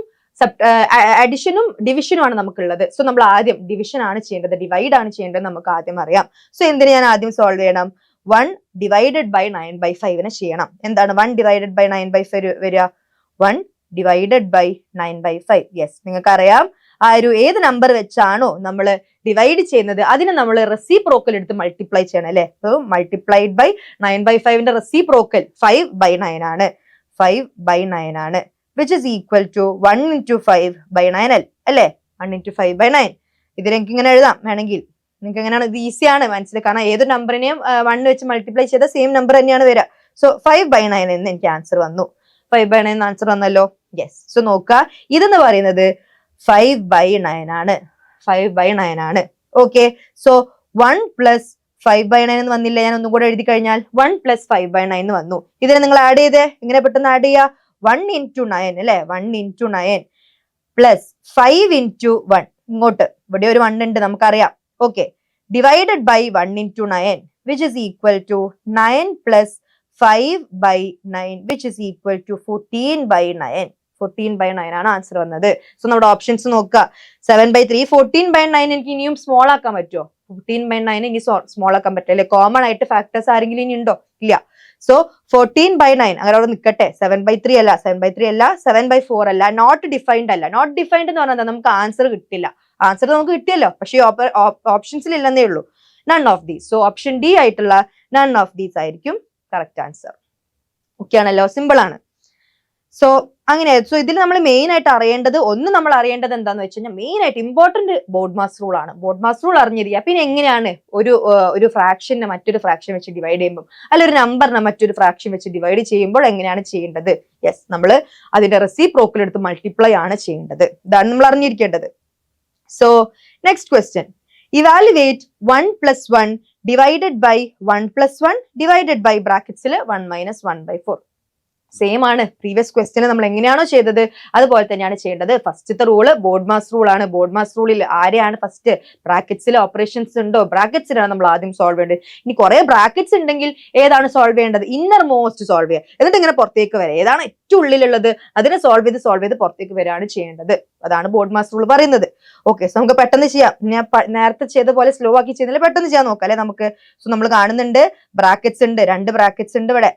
Speaker 1: ഡിവിഷനും ആണ് നമുക്കുള്ളത്. സോ നമ്മൾ ആദ്യം ഡിവിഷൻ ആണ് ചെയ്യേണ്ടത്, ഡിവൈഡ് ആണ് ചെയ്യേണ്ടത് നമുക്ക് ആദ്യം അറിയാം. സോ എന്തിന് ഞാൻ ആദ്യം സോൾവ് ചെയ്യണം? 1 ഡിവൈഡഡ് ബൈ 9/5 ചെയ്യണം. എന്താണ് 1 ഡിവൈഡഡ് ബൈ 9/5 വരിക? 1 ഡിവൈഡഡ് ബൈ 9/5. യെസ്, നിങ്ങൾക്ക് അറിയാം ആ ഒരു ഏത് നമ്പർ വെച്ചാണോ നമ്മൾ ഡിവൈഡ് ചെയ്യുന്നത് അതിനെ നമ്മൾ റെസിപ്രോക്കൽ എടുത്ത് മൾട്ടിപ്ലൈ ചെയ്യണം അല്ലെ? സോ മൾട്ടിപ്ലൈഡ് ബൈ 9/5ന്റെ റെസിപ്രോക്കൽ 5/9 ആണ്. 5/9 ആണ്. Which is equal to 1 into 5/9 അല്ലേ? 1 ഇൻറ്റു 5/9. ഇതിലേക്ക് ഇങ്ങനെ എഴുതാം വേണമെങ്കിൽ. നിങ്ങൾക്ക് എങ്ങനെയാണ്? ഇത് ഈസിയാണ് മനസ്സിലായി. കാരണം ഏത് നമ്പറിനെയും 1 വെച്ച് മൾട്ടിപ്ലൈ ചെയ്ത സെയിം നമ്പർ തന്നെയാണ് വരിക. സോ 5/9 എന്ന് എനിക്ക് ആൻസർ വന്നു. 5/9 ആൻസർ വന്നല്ലോ. യെസ്. സോ നോക്കുക, ഇതെന്ന് പറയുന്നത് 5/9 ആണ്. 5/9 ആണ്. ഓക്കെ, സോ 1 പ്ലസ് 5/9 എന്ന് വന്നില്ല. ഞാൻ ഒന്നും കൂടെ എഴുതി കഴിഞ്ഞാൽ 1 പ്ലസ് 5/9 എന്ന് വന്നു. ഇതിനെ നിങ്ങൾ ആഡ് ചെയ്തേ. ഇങ്ങനെ പെട്ടെന്ന് ആഡ് ചെയ്യുക. 1 ഇൻറ്റു 9 അല്ലെ? 1 ഇൻറ്റു 9 പ്ലസ് 5 ഇൻറ്റു 1. ഇങ്ങോട്ട് ഇവിടെ ഒരു 1 ഉണ്ട് നമുക്കറിയാം. Okay, divided by 1 into 9 which is equal to 9 plus 5/9 which is equal to 14/9. 14/9 ആണ് ആൻസർ വന്നത്. സോ നമ്മുടെ ഓപ്ഷൻസ് നോക്കുക. 7/3, 14/9 എനിക്ക് ഇനിയും സ്മോൾ ആക്കാൻ പറ്റുമോ? 14/9 ഇനി സ്മോൾ ആക്കാൻ പറ്റില്ല. കോമൺ ആയിട്ട് ഫാക്ടേഴ്സ് ആരെങ്കിലും ഇനി ഉണ്ടോ? ഇല്ല. സോ 14/9 അങ്ങനെ അവിടെ നിൽക്കട്ടെ. 7/3 അല്ല, 7/3 അല്ല, 7/4 അല്ല, നോട്ട് ഡിഫൈൻഡ് അല്ല. നോട്ട് ഡിഫൈൻഡ് എന്ന് പറഞ്ഞാൽ നമുക്ക് ആൻസർ കിട്ടില്ല. ആൻസർ നമുക്ക് കിട്ടിയല്ലോ, പക്ഷേ ഓപ്ഷൻസിൽ ഇല്ലെന്നേ ഉള്ളൂ. None of these. So option D ആയിട്ടുള്ള നൺ ഓഫ് ദീസ് ആയിരിക്കും കറക്റ്റ് ആൻസർ. ഓക്കെ ആണല്ലോ? സിമ്പിൾ ആണ്. സോ അങ്ങനെ. സോ ഇതിൽ നമ്മൾ മെയിൻ ആയിട്ട് അറിയേണ്ടത് നമ്മൾ അറിയേണ്ടത് എന്താന്ന് വെച്ച് കഴിഞ്ഞാൽ മെയിൻ ആയിട്ട് ഇമ്പോർട്ടന്റ് ബോഡ്മാസ് റൂൾ ആണ്. ബോഡ്മാസ് റൂൾ അറിഞ്ഞിരിക്കുക. പിന്നെ എങ്ങനെയാണ് ഒരു ഫ്രാക്ഷനെ മറ്റൊരു ഫ്രാക്ഷൻ വെച്ച് ഡിവൈഡ് ചെയ്യുമ്പോൾ, അല്ല ഒരു നമ്പറിനെ മറ്റൊരു ഫ്രാക്ഷൻ വെച്ച് ഡിവൈഡ് ചെയ്യുമ്പോൾ എങ്ങനെയാണ് ചെയ്യേണ്ടത്? യെസ്, നമ്മൾ അതിന്റെ റെസിപ്രോക്കൽ എടുത്ത് മൾട്ടിപ്ലൈ ആണ് ചെയ്യേണ്ടത്. ഇതാണ് നമ്മൾ അറിഞ്ഞിരിക്കേണ്ടത്. So next question, evaluate 1 plus 1 divided by 1 plus 1 divided by ബ്രാക്കറ്റ്സിൽ 1 മൈനസ് 1/4. സെയിം ആണ്. പ്രീവിയസ് ക്വസ്റ്റ്യന് നമ്മൾ എങ്ങനെയാണോ ചെയ്തത് അതുപോലെ തന്നെയാണ് ചെയ്യേണ്ടത്. ഫസ്റ്റത്തെ റൂള് ബോഡ്മാസ് റൂൾ ആണ്. ബോഡ്മാസ് റൂളിൽ ആരെയാണ് ഫസ്റ്റ്? ബ്രാക്കറ്റ്സിൽ ഓപ്പറേഷൻസ് ഉണ്ടോ? ബ്രാക്കറ്റ്സിലാണ് നമ്മൾ ആദ്യം സോൾവ് ചെയ്യേണ്ടത്. ഇനി കുറെ ബ്രാക്കറ്റ്സ് ഉണ്ടെങ്കിൽ ഏതാണ് സോൾവ് ചെയ്യേണ്ടത്? ഇന്നർ മോസ്റ്റ് സോൾവ് ചെയ്യുക. എന്നിട്ട് ഇങ്ങനെ പുറത്തേക്ക് വരിക. ഏതാണ് ഏറ്റവും ഉള്ളിലുള്ളത് അതിനെ സോൾവ് ചെയ്ത് പുറത്തേക്ക് വരികയാണ് ചെയ്യേണ്ടത്. അതാണ് ബോഡ്മാസ് റൂൾ പറയുന്നത്. ഓക്കെ, സോ നമുക്ക് പെട്ടെന്ന് ചെയ്യാം. ഞാൻ നേരത്തെ ചെയ്ത പോലെ സ്ലോ ആക്കി ചെയ്താൽ പെട്ടെന്ന് ചെയ്യാൻ നോക്കാം അല്ലെ നമുക്ക്. സോ നമ്മൾ കാണുന്നുണ്ട് ബ്രാക്കറ്റ്സ് ഉണ്ട്, 2 ബ്രാക്കറ്റ്സ് ഉണ്ട് ഇവിടെ.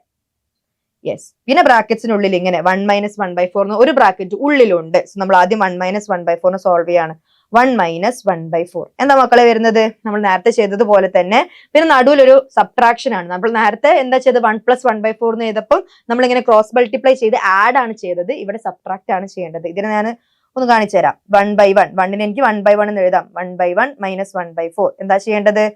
Speaker 1: യെസ്, പിന്നെ ബ്രാക്കറ്റ്സിനുള്ളിൽ ഇങ്ങനെ 1 മൈനസ് 1/4 എന്ന് ഒരു ബ്രാക്കറ്റ് ഉള്ളിലുണ്ട്. സോ നമ്മൾ ആദ്യം 1 മൈനസ് 1/4 സോൾവ് ചെയ്യാണ്. 1 മൈനസ് 1/4 എന്താ മക്കളെ വരുന്നത്? നമ്മൾ നേരത്തെ ചെയ്തതുപോലെ തന്നെ. പിന്നെ നടുവിലൊരു സബ്ട്രാക്ഷൻ ആണ്. നമ്മൾ നേരത്തെ എന്താ ചെയ്തത്? 1 പ്ലസ് 1/4 എന്ന് ചെയ്തപ്പോൾ നമ്മൾ ഇങ്ങനെ ക്രോസ് മൾട്ടിപ്ലൈ ചെയ്ത് ആഡ് ആണ് ചെയ്തത്. ഇവിടെ സബ്ട്രാക്ട് ആണ് ചെയ്യേണ്ടത്. ഇതിനെ ഞാൻ ഒന്ന് കാണിച്ചു തരാം. 1/1 1നെ എനിക്ക് 1/1 എന്ന് എഴുതാം. 1/1 മൈനസ് 1/4 എന്താ ചെയ്യേണ്ടത്?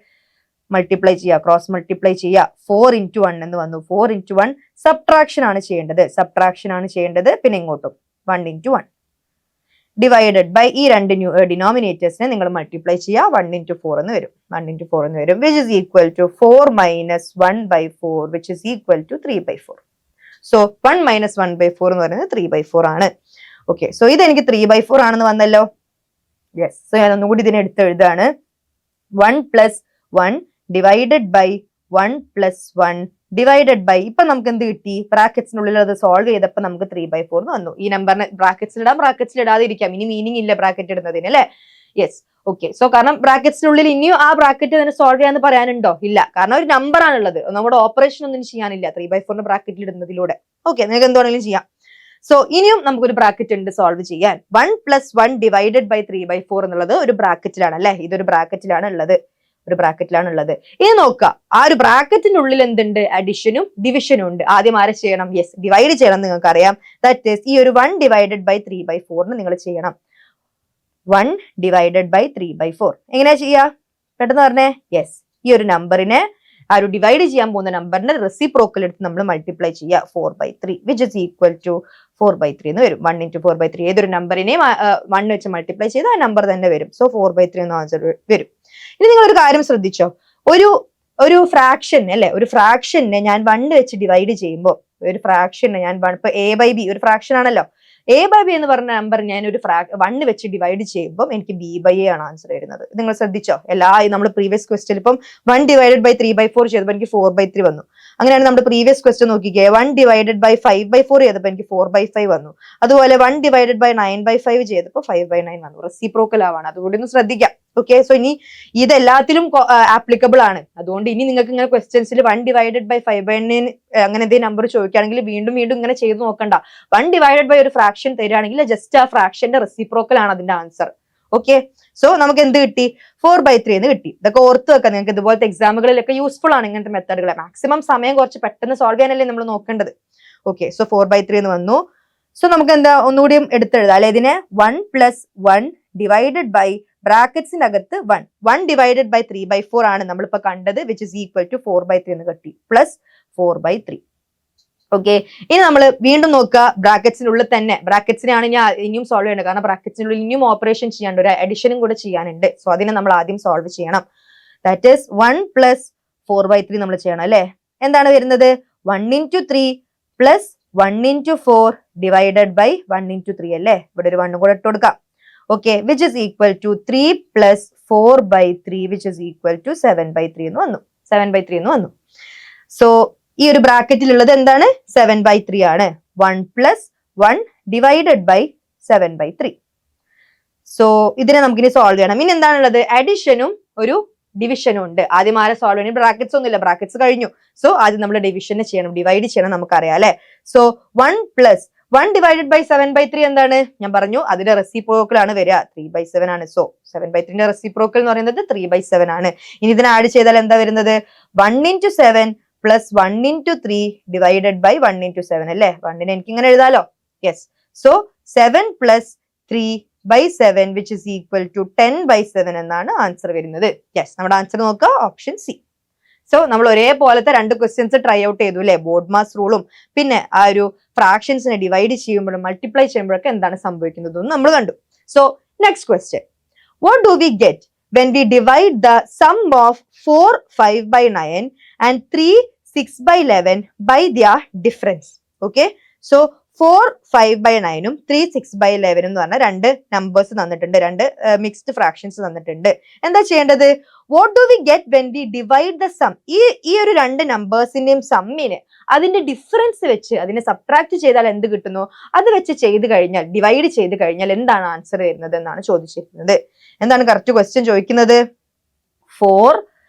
Speaker 1: മൾട്ടിപ്ലൈ ചെയ്യുക, ക്രോസ് മൾട്ടിപ്ലൈ ചെയ്യുക. 4 ഇൻറ്റു 1 എന്ന് വന്നു. 4 ഇൻറ്റു 1 സബ്ട്രാക്ഷൻ ആണ് ചെയ്യേണ്ടത്. പിന്നെ ഇങ്ങോട്ടും 1 ഇൻറ്റു 1 ഡിവൈഡഡ് ബൈ ഈ 2 ഡിനോമിനേറ്റേഴ്സിനെ നിങ്ങൾ മൾട്ടിപ്ലൈ ചെയ്യുക. 1 ഇൻറ്റു 4 എന്ന് വരും. 1 ഇൻറ്റു 4 എന്ന് വരും. Which is equal to 4 minus 1/4 which is equal to 3/4. So 1 minus 1/4 എന്ന് പറയുന്നത് 3/4 ആണ്. ഓക്കെ, സോ ഇത് എനിക്ക് 3/4 ആണെന്ന് വന്നല്ലോ. യെസ്, സോ ഞാൻ ഒന്നുകൂടി ഇതിനെ എടുത്ത് എഴുതാണ്. 1 + 1 ഡിവൈഡഡ് ബൈ 1 + 1 ഡിവൈഡഡ് ബൈ, ഇപ്പൊ നമുക്ക് എന്ത് കിട്ടി? ബ്രാക്കറ്റ്സിനുള്ളിൽ അത് സോൾവ് ചെയ്തപ്പോൾ നമുക്ക് 3/4 എന്ന് വന്നു. ഈ നമ്പറിനെ ബ്രാക്കറ്റ്സിലിടാം, ബ്രാക്കറ്റ്സിൽ ഇടാതെ ഇരിക്കാം, ഇനി മീനിങ് ഇല്ല ബ്രാക്കറ്റ് ഇടുന്നതിന് അല്ലെ. Yes, okay. സോ കാരണം ബ്രാക്കറ്റ്സിനുള്ളിൽ ഇനിയും ആ ബ്രാക്കറ്റ് തന്നെ സോൾവ് ചെയ്യാന്ന് പറയാനുണ്ടോ? ഇല്ല, കാരണം ഒരു നമ്പർ ആണുള്ളത്, നമ്മുടെ ഓപ്പറേഷൻ ഒന്നും ചെയ്യാനില്ല 3/4 ബ്രാക്കറ്റിൽ ഇടുന്നതിലൂടെ. ഓക്കെ, നിങ്ങൾക്ക് എന്തുവേണമെങ്കിലും ചെയ്യാം. സോ ഇനിയും നമുക്കൊരു ബ്രാക്കറ്റ് ഉണ്ട് സോൾവ് ചെയ്യാൻ. 1 + 1 ഡിവൈഡഡ് ബൈ 3/4 എന്നുള്ളത് ഒരു ബ്രാക്കറ്റിലാണ് അല്ലെ, ഇതൊരു ബ്രാക്കറ്റിലാണ് ഉള്ളത്, ഒരു ബ്രാക്കറ്റിലാണ് ഉള്ളത്. ഇനി നോക്കുക, ആ ഒരു ബ്രാക്കറ്റിനുള്ളിൽ എന്തുണ്ട്? അഡിഷനും ഡിവിഷനും ഉണ്ട്. ആദ്യം ആരെ ചെയ്യണം? യെസ്, ഡിവൈഡ് ചെയ്യണം. നിങ്ങൾക്ക് അറിയാം, ദാറ്റ് ഈസ് ഈ ഒരു 1 ഡിവൈഡഡ് ബൈ 3/4 നിങ്ങൾ ചെയ്യണം. 1 ഡിവൈഡഡ് ബൈ 3/4 എങ്ങനെയാ ചെയ്യാ? പെട്ടെന്ന് പറഞ്ഞേ. യെസ്, ഈ ഒരു നമ്പറിനെ, ആ ഒരു ഡിവൈഡ് ചെയ്യാൻ പോകുന്ന നമ്പറിന്റെ റെസിപ്രോക്കൽ എടുത്ത് നമ്മൾ മൾട്ടിപ്ലൈ ചെയ്യുക 4/3 വിച്ച് ഇസ് ഈക്വൽ ടു 4/3 എന്ന് വരും. 1 × 4/3 ഏതൊരു നമ്പറിനെയും 1 വെച്ച് മൾട്ടിപ്ലൈ ചെയ്ത് ആ നമ്പർ തന്നെ വരും. സോ 4/3 എന്ന ആൻസർ വരും. ഇനി നിങ്ങൾ ഒരു കാര്യം ശ്രദ്ധിച്ചോ, ഒരു ഫ്രാക്ഷൻ അല്ലെ, ഒരു ഫ്രാക്ഷനെ ഞാൻ 1 വെച്ച് ഡിവൈഡ് ചെയ്യുമ്പോൾ, ഒരു ഫ്രാക്ഷനെ ഞാൻ ഇപ്പൊ a/b ഒരു ഫ്രാക്ഷൻ ആണല്ലോ, a/b എന്ന് പറഞ്ഞ നമ്പർ ഞാൻ ഒരു 1 വെച്ച് ഡിവൈഡ് ചെയ്യുമ്പോൾ എനിക്ക് b/a ആണ് ആൻസർ വരുന്നത്. നിങ്ങൾ ശ്രദ്ധിച്ചോ? നമ്മൾ പ്രീവിയസ് ക്വസ്റ്റ്യൻ ഇപ്പം 1 ഡിവൈഡഡ് ബൈ 3/4 ചെയ്തപ്പോൾ എനിക്ക് 4/3 വന്നു. അങ്ങനെയാണ് നമ്മുടെ പ്രീവിയസ് ക്വസ്റ്റ്യൻ നോക്കിക്കേ, 1 ഡിവൈഡഡ് ബൈ 5/4 ചെയ്തപ്പോൾ എനിക്ക് 4/5 വന്നു. അതുപോലെ 1 ഡിവൈഡഡ് ബൈ 9/5 ചെയ്തപ്പോൾ 5/9 വന്നു. റെസിപ്രോക്കൽ ആവാണ്, അതുകൊണ്ട് ഒന്ന് ശ്രദ്ധിക്കാം. ഓക്കെ, സോ ഇനി ഇതെല്ലാത്തിലും ആപ്ലിക്കബിൾ ആണ്. അതുകൊണ്ട് ഇനി നിങ്ങൾക്ക് ഇങ്ങനെ ക്വസ്റ്റ്യൻസിൽ 1 ഡിവൈഡഡ് ബൈ 5/9 അങ്ങനെ എന്തെങ്കിലും നമ്പർ ചോദിക്കുകയാണെങ്കിൽ വീണ്ടും വീണ്ടും ഇങ്ങനെ ചെയ്ത് നോക്കണ്ട. 1 ഡിവൈഡഡ് ബൈ ഒരു ഫ്രാക്ഷൻ തരികയാണെങ്കിൽ ജസ്റ്റ് ആ ഫ്രാക്ഷന്റെ റെസിപ്രോക്കൽ ആണ് അതിന്റെ ആൻസർ. ഓക്കെ, സോ നമുക്ക് എന്ത് കിട്ടി? 4/3 എന്ന് കിട്ടി. ഇതൊക്കെ ഓർത്ത് വെക്കാം, നിങ്ങൾക്ക് ഇതുപോലത്തെ എക്സാമുകളിലൊക്കെ യൂസ്ഫുൾ ആണ് ഇങ്ങനത്തെ മെത്തേഡുകൾ. മാക്സിമം സമയം കുറച്ച് പെട്ടെന്ന് സോൾവ് ചെയ്യാനല്ലേ നമ്മൾ നോക്കേണ്ടത്. ഓക്കെ, സോ 4/3 എന്ന് വന്നു. സോ നമുക്ക് എന്താ ഒന്നുകൂടിയും എടുത്തെഴുതാം അല്ലെ ഇതിനെ. 1 + 1 ഡിവൈഡഡ് ബൈ ബ്രാക്കറ്റ്സിന്റെ അകത്ത് 1 ഡിവൈഡഡ് ബൈ 3/4 ആണ് നമ്മളിപ്പോ കണ്ടത്, വിച്ച് ഇസ് ഈക്വൽ ടു 4/3 എന്ന് കിട്ടി, പ്ലസ് 4/3. ഓക്കെ, ഇനി നമ്മൾ വീണ്ടും നോക്കുക, ബ്രാക്കറ്റ്സിനുള്ളിൽ തന്നെ, ബ്രാക്കറ്റ്സിനാണ് ഇനിയും സോൾവ് ചെയ്യേണ്ടത്, കാരണം ബ്രാക്കറ്റ്സിനുള്ളിൽ ഇനിയും ഓപ്പറേഷൻ ചെയ്യാനുണ്ട്, ഒരു അഡിഷനും കൂടെ ചെയ്യാനുണ്ട്. സോ അതിനെ നമ്മൾ ആദ്യം സോൾവ് ചെയ്യണം. ദാറ്റ് ഈസ് 1 + 4/3 നമ്മൾ ചെയ്യണം അല്ലെ. എന്താണ് വരുന്നത്? 1 × 3 പ്ലസ് 1 × 4 ഡിവൈഡഡ് ബൈ 1 × 3 അല്ലേ. ഇവിടെ ഒരു 1 കൂടെ ഇട്ട് കൊടുക്കാം. Okay, which is equal to 3 + 4/3 which is equal to 7/3 എന്ന് വന്നു. 7/3 എന്ന് വന്നു. സോ ഈ ഒരു ബ്രാക്കറ്റിലുള്ളത് എന്താണ്? 7/3 ആണ്. 1 + 1 ഡിവൈഡഡ് ബൈ 7/3. സോ ഇതിനെ നമുക്കിനി സോൾവ് ചെയ്യണം. ഇനി എന്താണുള്ളത്? അഡിഷനും ഒരു ഡിവിഷനും ഉണ്ട്. ആദ്യം ആരെ സോൾവ് ചെയ്യണം? ബ്രാക്കറ്റ്സ് ഒന്നുമില്ല, ബ്രാക്കറ്റ്സ് കഴിഞ്ഞു. സോ ആദ്യം നമ്മൾ ഡിവിഷന് ചെയ്യണം, ഡിവൈഡ് ചെയ്യണം, നമുക്കറിയാം അല്ലെ. സോ 1 + 1 ഡിവൈഡഡ് ബൈ 7/3 എന്താണ്? ഞാൻ പറഞ്ഞു, അതിന്റെ റെസിപ്രോക്കൽ ആണ് വരിക, 3/7 ആണ്. സോ 7/3ന്റെ റെസിപ്രോക്കൽ എന്ന് പറയുന്നത് 3/7 ആണ്. ഇനി ഇതിനെ ആഡ് ചെയ്താൽ എന്താ വരുന്നത്? 1 × 7 പ്ലസ് 1 × 3 ഡിവൈഡഡ് ബൈ 1 × 7 അല്ലേ. 1നെ എനിക്ക് ഇങ്ങനെ എഴുതാലോ. Yes, so 7 + 3/7 which is equal to 10/7 എന്നാണ് ആൻസർ വരുന്നത്. യെസ്, നമ്മുടെ ആൻസർ നോക്കുക, ഓപ്ഷൻ സി. സോ നമ്മൾ ഒരേപോലത്തെ 2 ക്വസ്റ്റ്യൻസ് ട്രൈ ഔട്ട് ചെയ്തു അല്ലെ. ബോർഡ് മാസ് റൂളും പിന്നെ ആ ഒരു ഫ്രാക്ഷൻസിനെ ഡിവൈഡ് ചെയ്യുമ്പോഴും മൾട്ടിപ്ലൈ ചെയ്യുമ്പോഴൊക്കെ എന്താണ് സംഭവിക്കുന്നതെന്ന് നമ്മൾ കണ്ടു. So next question, what do we get when we divide the sum of 4 5/9 and 3 6/11 by their difference? Okay, so 4 5/9 ഉം 3 6/11 എന്ന് പറഞ്ഞ 2 നമ്പേഴ്സ് തന്നിട്ടുണ്ട്, 2 മിക്സ്ഡ് ഫ്രാക്ഷൻസ് തന്നിട്ടുണ്ട്. എന്താ ചെയ്യേണ്ടത്? What do we get when we divide the sum? ഈ ഒരു 2 നമ്പേഴ്സിന്റെയും സമ്മിന് അതിന്റെ ഡിഫറൻസ് വെച്ച് അതിനെ സബ്ട്രാക്ട് ചെയ്താൽ എന്ത് കിട്ടുന്നു? അത് വെച്ച് ചെയ്ത് കഴിഞ്ഞാൽ, ഡിവൈഡ് ചെയ്ത് കഴിഞ്ഞാൽ എന്താണ് ആൻസർ വരുന്നത് എന്നാണ് ചോദിച്ചിരിക്കുന്നത്. എന്താണ് കറക്റ്റ് ക്വസ്റ്റ്യൻ ചോദിക്കുന്നത്? 4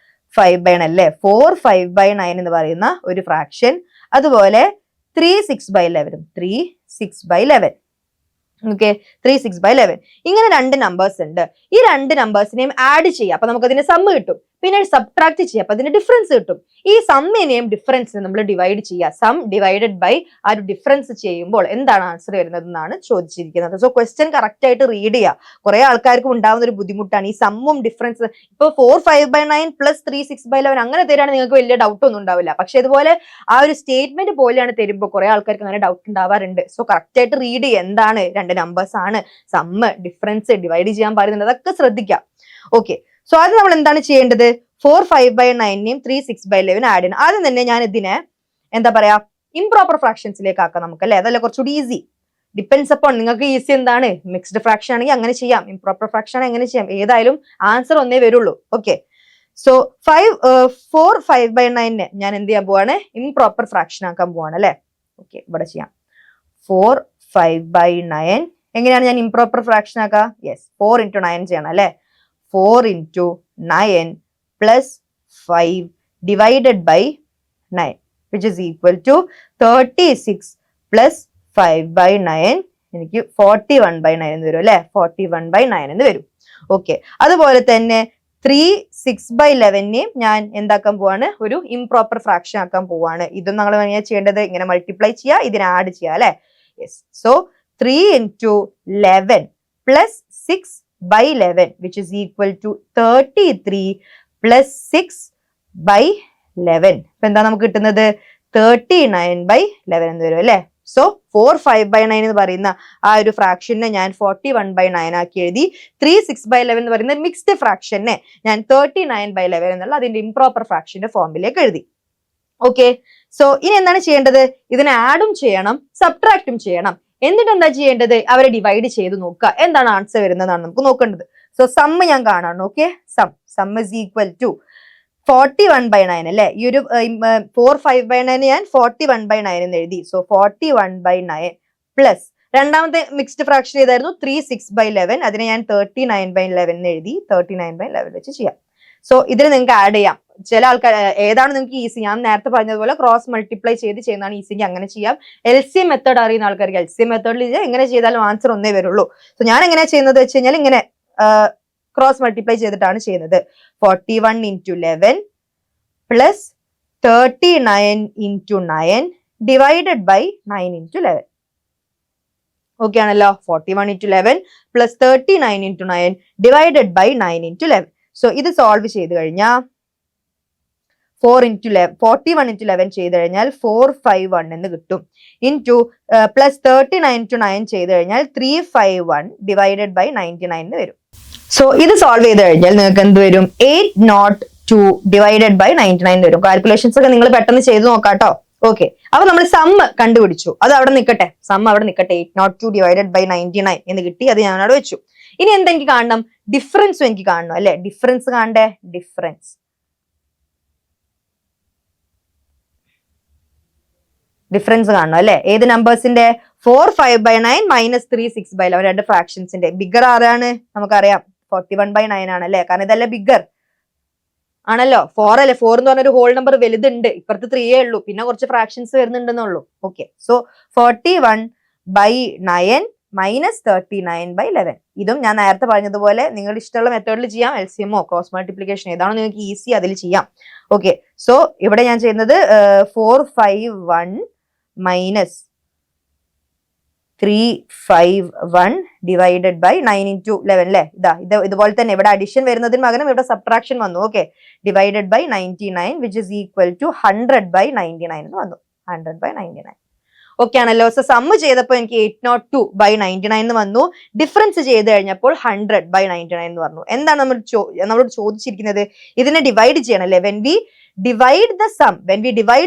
Speaker 1: 5/9 അല്ലേ. 4 5/9 എന്ന് പറയുന്ന ഒരു ഫ്രാക്ഷൻ, അതുപോലെ 3 6/11 3 6/11. ഓക്കെ, 3 6/11 ഇങ്ങനെ 2 നമ്പേഴ്സ് ഉണ്ട്. ഈ 2 നമ്പേഴ്സിനെയും ആഡ് ചെയ്യുക, അപ്പൊ നമുക്ക് അതിന്റെ സമ്മ് കിട്ടും. പിന്നെ സബ്ട്രാക്ട് ചെയ്യുക, അപ്പൊ അതിന്റെ ഡിഫറൻസ് കിട്ടും. ഈ സമ്മിനെയും ഡിഫറൻസിനെ നമ്മൾ ഡിവൈഡ് ചെയ്യുക. സം ഡിവൈഡഡ് ബൈ ആ ഒരു ഡിഫറൻസ് ചെയ്യുമ്പോൾ എന്താണ് ആൻസർ വരുന്നത് എന്നാണ് ചോദിച്ചിരിക്കുന്നത്. സോ ക്വസ്റ്റ്യൻ കറക്റ്റ് ആയിട്ട് റീഡ് ചെയ്യുക. കുറെ ആൾക്കാർക്കും ഉണ്ടാവുന്ന ഒരു ബുദ്ധിമുട്ടാണ് ഈ സമ്മും ഡിഫറൻസ്. ഇപ്പൊ 4 5/9 പ്ലസ് 3 6/11 അങ്ങനെ തരാണ് നിങ്ങൾക്ക് വലിയ ഡൗട്ട് ഒന്നും ഉണ്ടാവില്ല. പക്ഷെ ഇതുപോലെ ആ ഒരു സ്റ്റേറ്റ്മെന്റ് പോലെയാണ് തരുമ്പോൾ കുറെ ആൾക്കാർക്ക് അങ്ങനെ ഡൗട്ട് ഉണ്ടാവാറുണ്ട്. സോ കറക്റ്റ് ആയിട്ട് റീഡ് ചെയ്യുക. എന്താണ് 2 നമ്പേഴ്സ് ആണ്, സമ്മ് ഡിഫറൻസ് ഡിവൈഡ് ചെയ്യാൻ പറയുന്നത്, അതൊക്കെ ശ്രദ്ധിക്കാം. ഓക്കെ, സോ ആദ്യം നമ്മൾ എന്താണ് ചെയ്യേണ്ടത്? 4 5/9നെയും 3 6/11 ആഡ് ചെയ്യണം. ആദ്യം തന്നെ ഞാൻ ഇതിനെ എന്താ പറയാ, ഇംപ്രോപ്പർ ഫ്രാക്ഷൻസിലേക്ക് ആക്കാം നമുക്ക് അല്ലെ, അതല്ലേ കുറച്ചുകൂടി ഈസി. ഡിപ്പെൻസ് അപ്പോൺ നിങ്ങൾക്ക് ഈസി എന്താണ്, മിക്സ്ഡ് ഫ്രാക്ഷൻ ആണെങ്കിൽ അങ്ങനെ ചെയ്യാം, ഇംപ്രോപ്പർ ഫ്രാക്ഷൻ ആണെങ്കിൽ എങ്ങനെ ചെയ്യാം, ഏതായാലും ആൻസർ ഒന്നേ വരുള്ളൂ. ഓക്കെ, സോ 4 5/9 ഞാൻ എന്ത് ചെയ്യാൻ പോവാണ്, ഇംപ്രോപ്പർ ഫ്രാക്ഷൻ ആക്കാൻ പോവാണ് അല്ലെ. ഓക്കെ, ഇവിടെ ചെയ്യാം 4 5/9 എങ്ങനെയാണ് ഞാൻ ഇംപ്രോപ്പർ ഫ്രാക്ഷൻ ആക്കുക, യെസ് 4 into 9 ചെയ്യണം അല്ലെ. 4 into 9 plus 5 divided by 9 which is equal to 36 plus 5/9 എനിക്ക് 41/9 എന്ന് വരും അല്ലെ, 41/9 എന്ന് വരും. ഓക്കെ, അതുപോലെ തന്നെ 3 6/11 ഞാൻ എന്താക്കാൻ പോവാണ്, ഒരു ഇംപ്രോപ്പർ ഫ്രാക്ഷൻ ആക്കാൻ പോവാണ്. ഇതും നമ്മൾ എങ്ങനെയാ ചെയ്യേണ്ടത്, ഇങ്ങനെ മൾട്ടിപ്ലൈ ചെയ്യുക, ഇതിനെ ആഡ് ചെയ്യുക അല്ലെ. Yes, so 3 into 11 plus 6/11 which is equal to 33 plus 6/11. അപ്പൊ എന്താ നമുക്ക് കിട്ടുന്നത്, 39/11 എന്ന് വരും അല്ലെ. സോ 4 5/9 എന്ന് പറയുന്ന ആ ഒരു ഫ്രാക്ഷനെ ഞാൻ 41/9 ആക്കി എഴുതി. 3 6/11 എന്ന് പറയുന്ന മിക്സ്ഡ് ഫ്രാക്ഷനെ ഞാൻ 39/11 എന്നുള്ള അതിന്റെ ഇംപ്രോപ്പർ ഫ്രാക്ഷന്റെ ഫോമിലേക്ക് എഴുതി. ഓക്കെ, സോ ഇനി എന്താണ് ചെയ്യേണ്ടത്, ഇതിനെ ആഡും ചെയ്യണം സബ്ട്രാക്റ്റും ചെയ്യണം. എന്നിട്ട് എന്താ ചെയ്യേണ്ടത്, അവരെ ഡിവൈഡ് ചെയ്ത് നോക്കുക, എന്താണ് ആൻസർ വരുന്നതാണ് നമുക്ക് നോക്കേണ്ടത്. സോ സമ്മ് ഞാൻ കാണാണ്. Okay, sum is equal to 41/9 അല്ലെ. ഈ ഒരു 4 5/9 ഞാൻ 41/9 എന്ന് എഴുതി. സോ 41/9 പ്ലസ് രണ്ടാമത്തെ മിക്സ്ഡ് ഫ്രാക്ഷൻ ഏതായിരുന്നു, 3 6/11 അതിനെ ഞാൻ 39/11 എന്ന് എഴുതി. 39/11 വെച്ച് ചെയ്യാം. സോ ഇതിന് നിങ്ങൾക്ക് ആഡ് ചെയ്യാം. ചില ആൾക്കാർ ഏതാണ് നിങ്ങൾക്ക് ഈസി, ഞാൻ നേരത്തെ പറഞ്ഞതുപോലെ ക്രോസ് മൾട്ടിപ്ലൈ ചെയ്ത് ചെയ്യുന്നതാണ് ഈസി, അങ്ങനെ ചെയ്യാം. LCM മെത്തേഡ് അറിയുന്ന ആൾക്കാർക്ക് LCM മെത്തേഡിൽ എങ്ങനെ ചെയ്താലും ആൻസർ ഒന്നേ വരുള്ളൂ. സോ ഞാൻ എങ്ങനെയാ ചെയ്യുന്നത് വെച്ച് കഴിഞ്ഞാൽ ഇങ്ങനെ ക്രോസ് മൾട്ടിപ്ലൈ ചെയ്തിട്ടാണ് ചെയ്യുന്നത്. 41 into 11 plus 39 into 9 divided by 9 into 11. Okay ആണല്ലോ. 41 into 11 plus 39 into 9 divided by 9 into 11. So ഇത് സോൾവ് ചെയ്ത് കഴിഞ്ഞാൽ 41 into 11 ചെയ്ത് കഴിഞ്ഞാൽ 451 എന്ന് കിട്ടും. ഇൻറ്റു പ്ലസ് 39 into 9 ചെയ്ത് കഴിഞ്ഞാൽ 351 ഡിവൈഡഡ് ബൈ 99 എന്ന് വരും. സോ ഇത് സോൾവ് ചെയ്ത് കഴിഞ്ഞാൽ നിങ്ങൾക്ക് എന്ത് വരും, 802 ഡിവൈഡഡ് ബൈ 99 വരും. കാൽക്കുലേഷൻസ് ഒക്കെ നിങ്ങൾ പെട്ടെന്ന് ചെയ്ത് നോക്കാട്ടോ. ഓക്കെ, അപ്പൊ നമ്മൾ സമ്മ് കണ്ടുപിടിച്ചു, അത് അവിടെ നിൽക്കട്ടെ, സമ്മ് അവിടെ നിൽക്കട്ടെ. 802 ഡിവൈഡഡ് ബൈ 99 എന്ന് കിട്ടി, അത് ഞാൻ അവിടെ വെച്ചു. ഇനി എന്തെനിക്ക് കാണണം, ഡിഫറൻസും എനിക്ക് കാണണം അല്ലെ. ഡിഫറൻസ് കാണണ്ടേ, ഡിഫറൻസ് കാണണം അല്ലെ. ഏത് നമ്പേഴ്സിന്റെ, 4 5/9 മൈനസ് 3 6/11 രണ്ട് ഫ്രാക്ഷൻസിന്റെ. ബിഗർ ആരാണ് നമുക്കറിയാം, 41/9 ആണ് അല്ലെ, കാരണം ഇതല്ലേ ബിഗർ ആണല്ലോ. 4 അല്ലെ, 4 എന്ന് പറഞ്ഞൊരു ഹോൾ നമ്പർ വലുതുണ്ട്, ഇപ്പുറത്ത് 3 ഉള്ളൂ, പിന്നെ കുറച്ച് ഫ്രാക്ഷൻസ് വരുന്നുണ്ടെന്നുള്ളൂ. Okay, so 41/9 minus 39/11. ഇതും ഞാൻ നേരത്തെ പറഞ്ഞതുപോലെ നിങ്ങളുടെ ഇഷ്ടമുള്ള മെത്തേഡിൽ ചെയ്യാം, LCMO ക്രോസ് മൾട്ടിപ്ലിക്കേഷൻ ഏതാണോ നിങ്ങൾക്ക് ഈസി അതിൽ ചെയ്യാം. ഓക്കെ, സോ ഇവിടെ ഞാൻ ചെയ്യുന്നത് 451 മൈനസ് 351 ഡിവൈഡഡ് ബൈ 9 into 11 അല്ലെ. ഇതുപോലെ തന്നെ ഇവിടെ അഡിഷൻ വരുന്നതിന് പകരം ഇവിടെ സബ്ട്രാക്ഷൻ വന്നു. Okay, divided by 99 which is equal to 100/99 എന്ന് വന്നു. 100/99 ഓക്കെ ആണല്ലോ. സോ സമ്മ് ചെയ്തപ്പോൾ എനിക്ക് 802/99 എന്ന് വന്നു. ഡിഫറൻസ് ചെയ്ത് കഴിഞ്ഞപ്പോൾ 100/99 എന്ന് പറഞ്ഞു. എന്താണ് നമ്മളോട് ചോദിച്ചിരിക്കുന്നത്, ഇതിനെ ഡിവൈഡ് ചെയ്യണം അല്ലെ. when we divide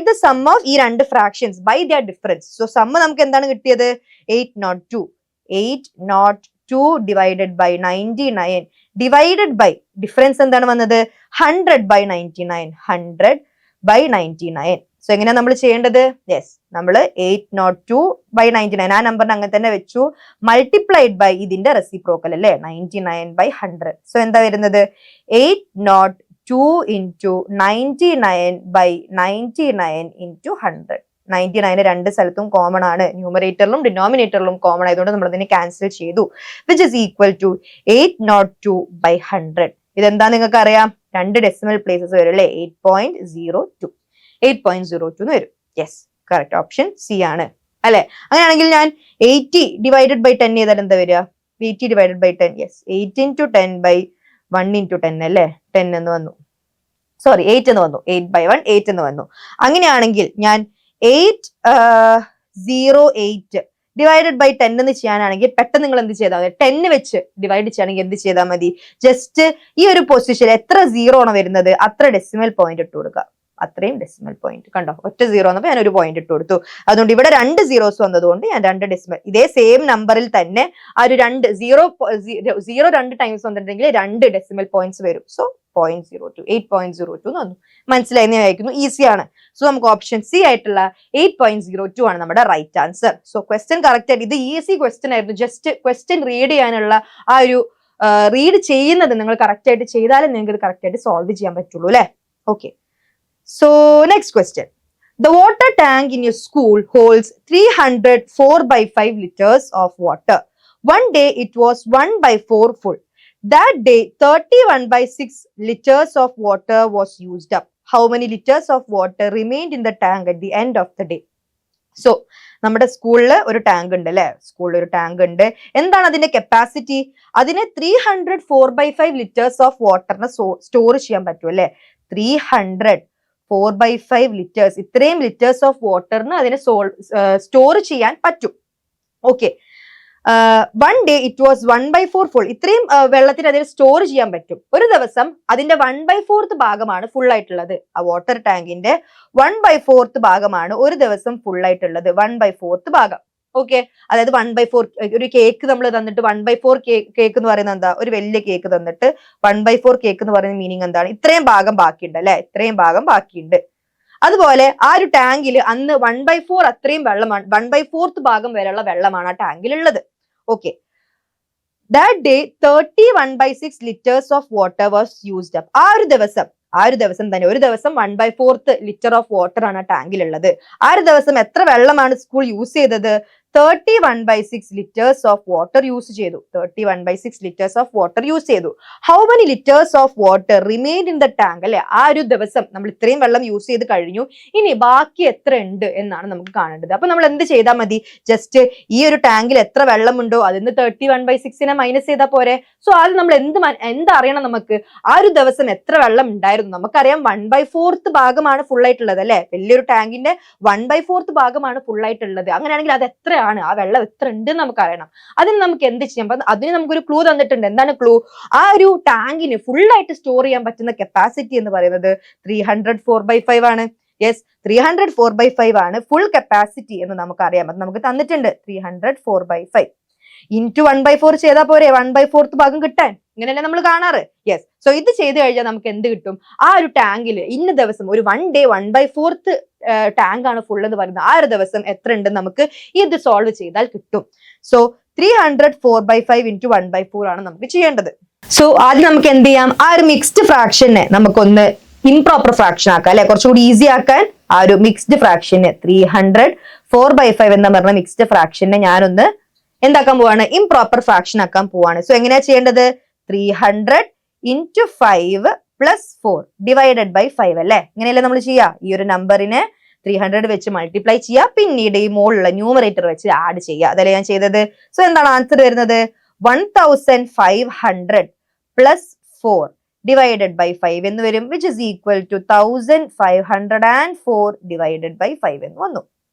Speaker 1: the sum of ഈ രണ്ട് fractions by their difference. So sum നമുക്ക് എന്താണ് കിട്ടിയത്, 802 divided by 99 divided by difference എന്താണ് വന്നത്, 100/99. 100/99. സോ എങ്ങനെയാ നമ്മൾ ചെയ്യേണ്ടത്, യെസ് നമ്മൾ 802/99 ആ നമ്പറിന് അങ്ങനെ തന്നെ വെച്ചു, മൾട്ടിപ്ലൈഡ് ബൈ ഇതിന്റെ റെസിപ്രോക്കൽ അല്ലെ, 99/100. സോ എന്താ വരുന്നത്, 802 into 99/99 into 100. 99 രണ്ട് സ്ഥലത്തും കോമൺ ആണ്, ന്യൂമറേറ്ററിലും ഡിനോമിനേറ്ററിലും കോമൺ ആയതുകൊണ്ട് നമ്മൾ ഇതിനെ ക്യാൻസൽ ചെയ്തു. Which is equal to 802/100. ഇതെന്താ നിങ്ങൾക്ക് അറിയാം, രണ്ട് ഡെസിമൽ പ്ലേസസ് വരും അല്ലെ, 8.02 എന്ന് വരും. യെസ്, കറക്റ്റ് ഓപ്ഷൻ സി ആണ് അല്ലെ. അങ്ങനെയാണെങ്കിൽ ഞാൻ 80 ഡിവൈഡഡ് ബൈ 10 ചെയ്താൽ എന്താ വരിക, 80 divided by 10, yes 8 into 10/1 into 10 അല്ലെ, 10 എന്ന് വന്നു, സോറി 8 എന്ന് വന്നു, 8/1 8 എന്ന് വന്നു. അങ്ങനെയാണെങ്കിൽ ഞാൻ 808 ഡിവൈഡഡ് ബൈ 10 എന്ന് ചെയ്യാനാണെങ്കിൽ പെട്ടെന്ന് നിങ്ങൾ എന്ത് ചെയ്താൽ മതി, 10 വെച്ച് ഡിവൈഡ് ചെയ്യുകയാണെങ്കിൽ എന്ത് ചെയ്താൽ മതി, ജസ്റ്റ് ഈ ഒരു പൊസിഷൻ എത്ര 0 ആണ് വരുന്നത് അത്ര ഡെസിമൽ പോയിന്റ് ഇട്ട് കൊടുക്കുക. അത്രയും ഡെസിമൽ പോയിന്റ്. കണ്ടോ, ഒറ്റ സീറോ വന്നപ്പോൾ ഞാൻ ഒരു പോയിന്റ് ഇട്ട് കൊടുത്തു. അതുകൊണ്ട് ഇവിടെ 2 സീറോസ് വന്നതുകൊണ്ട് ഞാൻ 2 ഡെസിമൽ, ഇതേ സെയിം നമ്പറിൽ തന്നെ ആ ഒരു 0 2 ടൈംസ് വന്നിട്ടുണ്ടെങ്കിൽ 2 ഡെസിമൽ പോയിന്റ്സ് വരും. സോ 0.02 8.02 വന്നു. മനസ്സിലായി ഞാൻ അയക്കുന്നു, ഈസിയാണ്. സോ നമുക്ക് ഓപ്ഷൻ സി ആയിട്ടുള്ള 8.02 ആണ് നമ്മുടെ right answer. So question correct ആയിട്ട്, ഇത് ഈസി ക്വസ്റ്റ്യൻ ആയിരുന്നു. ജസ്റ്റ് ക്വസ്റ്റ്യൻ റീഡ് ചെയ്യാനുള്ള ആ ഒരു റീഡ് ചെയ്യുന്നത് നിങ്ങൾ കറക്റ്റ് ആയിട്ട് ചെയ്താലേ നിങ്ങൾക്ക് ഇത് കറക്റ്റ് ആയിട്ട് സോൾവ് ചെയ്യാൻ പറ്റുള്ളൂ അല്ലെ. Okay, so next question. The water tank in your school holds 300 4/5 liters of water. One day it was 1/4 full. That day 31/6 liters of water was used up. How many liters of water remained in the tank at the end of the day? So നമ്മുടെ സ്കൂളിൽ ഒരു tank ഉണ്ട് അല്ലെ, സ്കൂളിൽ ഒരു tank ഉണ്ട്. എന്താണ് അതിന്റെ കപ്പാസിറ്റി? അതിനെ 300 4/5 ലിറ്റേഴ്സ് ഓഫ് വാട്ടറിനെ സ്റ്റോർ ചെയ്യാൻ പറ്റും അല്ലെ. 300 4/5 ലിറ്റേഴ്സ്, ഇത്രയും ലിറ്റേഴ്സ് ഓഫ് വാട്ടറിന് അതിനെ സ്റ്റോർ ചെയ്യാൻ പറ്റും. Okay, 1 day it was 1/4 full. ഇത്രയും വെള്ളത്തിന് അതിന് സ്റ്റോർ ചെയ്യാൻ പറ്റും. ഒരു ദിവസം അതിന്റെ 1/4 ഭാഗമാണ് ഫുൾ ആയിട്ടുള്ളത്. ആ വാട്ടർ ടാങ്കിന്റെ 1/4 ഭാഗമാണ് ഒരു ദിവസം ഫുൾ ആയിട്ടുള്ളത്. 1/4 ഭാഗം. ഓക്കെ, അതായത് 1/4 ഒരു കേക്ക് നമ്മൾ തന്നിട്ട് 1/4 കേക്ക് എന്ന് പറയുന്നത് എന്താ? ഒരു വലിയ കേക്ക് തന്നിട്ട് 1/4 കേക്ക് എന്ന് പറയുന്ന മീനിങ് എന്താണ്? ഇത്രയും ഭാഗം ബാക്കിയുണ്ട് അല്ലെ, ഇത്രയും ഭാഗം ബാക്കിയുണ്ട്. അതുപോലെ ആ ഒരു ടാങ്കിൽ അന്ന് 1/4 അത്രയും വെള്ളമാണ്, 1/4 ഭാഗം വരെയുള്ള വെള്ളമാണ് ആ ടാങ്കിൽ ഉള്ളത്. Okay, that day 31/6 liters of water was used up. ആ ഒരു ദിവസം തന്നെ, ഒരു ദിവസം 1/4 ലിറ്റർ ഓഫ് വാട്ടർ ആണ് ആ ടാങ്കിൽ ഉള്ളത്. ആ ഒരു ദിവസം എത്ര വെള്ളമാണ് സ്കൂൾ യൂസ് ചെയ്തത്? 31/6 liters of water യൂസ് ചെയ്തു. 31/6 liters of water യൂസ് ചെയ്തു. How many liters of water remained in the tank? അല്ലെ, ആ ഒരു ദിവസം നമ്മൾ ഇത്രയും വെള്ളം യൂസ് ചെയ്ത് കഴിഞ്ഞു, ഇനി ബാക്കി എത്ര ഉണ്ട് എന്നാണ് നമുക്ക് കാണേണ്ടത്. അപ്പൊ നമ്മൾ എന്ത് ചെയ്താൽ മതി? ജസ്റ്റ് ഈ ഒരു ടാങ്കിൽ എത്ര വെള്ളമുണ്ടോ അതിന് 31/6 മൈനസ് ചെയ്താൽ പോരെ. സോ അത് നമ്മൾ എന്തറിയണം? നമുക്ക് ആ ഒരു ദിവസം എത്ര വെള്ളം ഉണ്ടായിരുന്നു. നമുക്കറിയാം 1/4 ഭാഗമാണ് ഫുൾ ആയിട്ടുള്ളത് അല്ലെ, വലിയൊരു ടാങ്കിന്റെ 1/4 ഭാഗമാണ് ഫുൾ ആയിട്ടുള്ളത്. അങ്ങനെയാണെങ്കിൽ അത് എത്ര ആണ്, ആ വെള്ളം എത്ര ഉണ്ട് നമുക്ക് അറിയണം. അതിന് നമുക്ക് എന്ത് ചെയ്യാം? അതിന് നമുക്കൊരു ക്ലൂ തന്നിട്ടുണ്ട്. എന്താണ് ക്ലൂ? ആ ഒരു ടാങ്കിന് ഫുൾ ആയിട്ട് സ്റ്റോർ ചെയ്യാൻ പറ്റുന്ന കപ്പാസിറ്റി എന്ന് പറയുന്നത് 300 4/5 ആണ്. യെസ്, 300 4/5 ആണ് ഫുൾ കപ്പാസിറ്റി എന്ന് നമുക്കറിയാം. അത് നമുക്ക് തന്നിട്ടുണ്ട്. 300 4/5 ഇൻറ്റു 1/4 ചെയ്താൽ പോരെ 1/4 ഭാഗം കിട്ടാൻ. ഇങ്ങനെയല്ലേ നമ്മൾ കാണാറ്. യെസ്, സോ ഇത് ചെയ്ത് കഴിഞ്ഞാൽ നമുക്ക് എന്ത് കിട്ടും? ആ ഒരു ടാങ്കിൽ ഇന്ന ദിവസം ഒരു 1 day 1/4 ടാങ്ക് ആണ് ഫുൾ എന്ന് പറയുന്നത്. ആ ഒരു ദിവസം എത്ര ഉണ്ടെന്ന് നമുക്ക് ഇത് സോൾവ് ചെയ്താൽ കിട്ടും. സോ 300 4/5 ഇൻറ്റു 1/4 ആണ് നമുക്ക് ചെയ്യേണ്ടത്. സോ ആദ്യം നമുക്ക് എന്ത് ചെയ്യാം? ആ ഒരു മിക്സ്ഡ് ഫ്രാക്ഷനെ നമുക്കൊന്ന് ഇംപ്രോപ്പർ ഫ്രാക്ഷൻ ആക്കാം അല്ലെ, കുറച്ചുകൂടി ഈസി ആക്കാൻ. ആ ഒരു മിക്സ്ഡ് ഫ്രാക്ഷന് 300 4/5 എന്ന് പറഞ്ഞ മിക്സ്ഡ് ഫ്രാക്ഷനെ ഞാനൊന്ന് എന്താക്കാൻ പോവാണ്? ഇംപ്രോപ്പർ ഫ്രാക്ഷൻ ആക്കാൻ പോവാണ്. സോ എങ്ങനെയാ ചെയ്യേണ്ടത്? 300 ഇൻറ്റു 5 പ്ലസ് 4 ഡിവൈഡഡ് ബൈ 5 അല്ലെ. ഇങ്ങനെയല്ലേ നമ്മൾ ചെയ്യാ? ഈ ഒരു നമ്പറിനെ 300 വെച്ച് മൾട്ടിപ്ലൈ ചെയ്യുക, പിന്നീട് ഈ മുകളിലുള്ള ന്യൂമറേറ്റർ വെച്ച് ആഡ് ചെയ്യുക. അതല്ലേ ഞാൻ ചെയ്തത്. സോ എന്താണ് ആൻസർ വരുന്നത്? 1500 പ്ലസ് 4 ഡിവൈഡഡ് ബൈ 5 എന്ന് വരും, which is equal to 1504 divided by 5 എന്ന് വന്നു.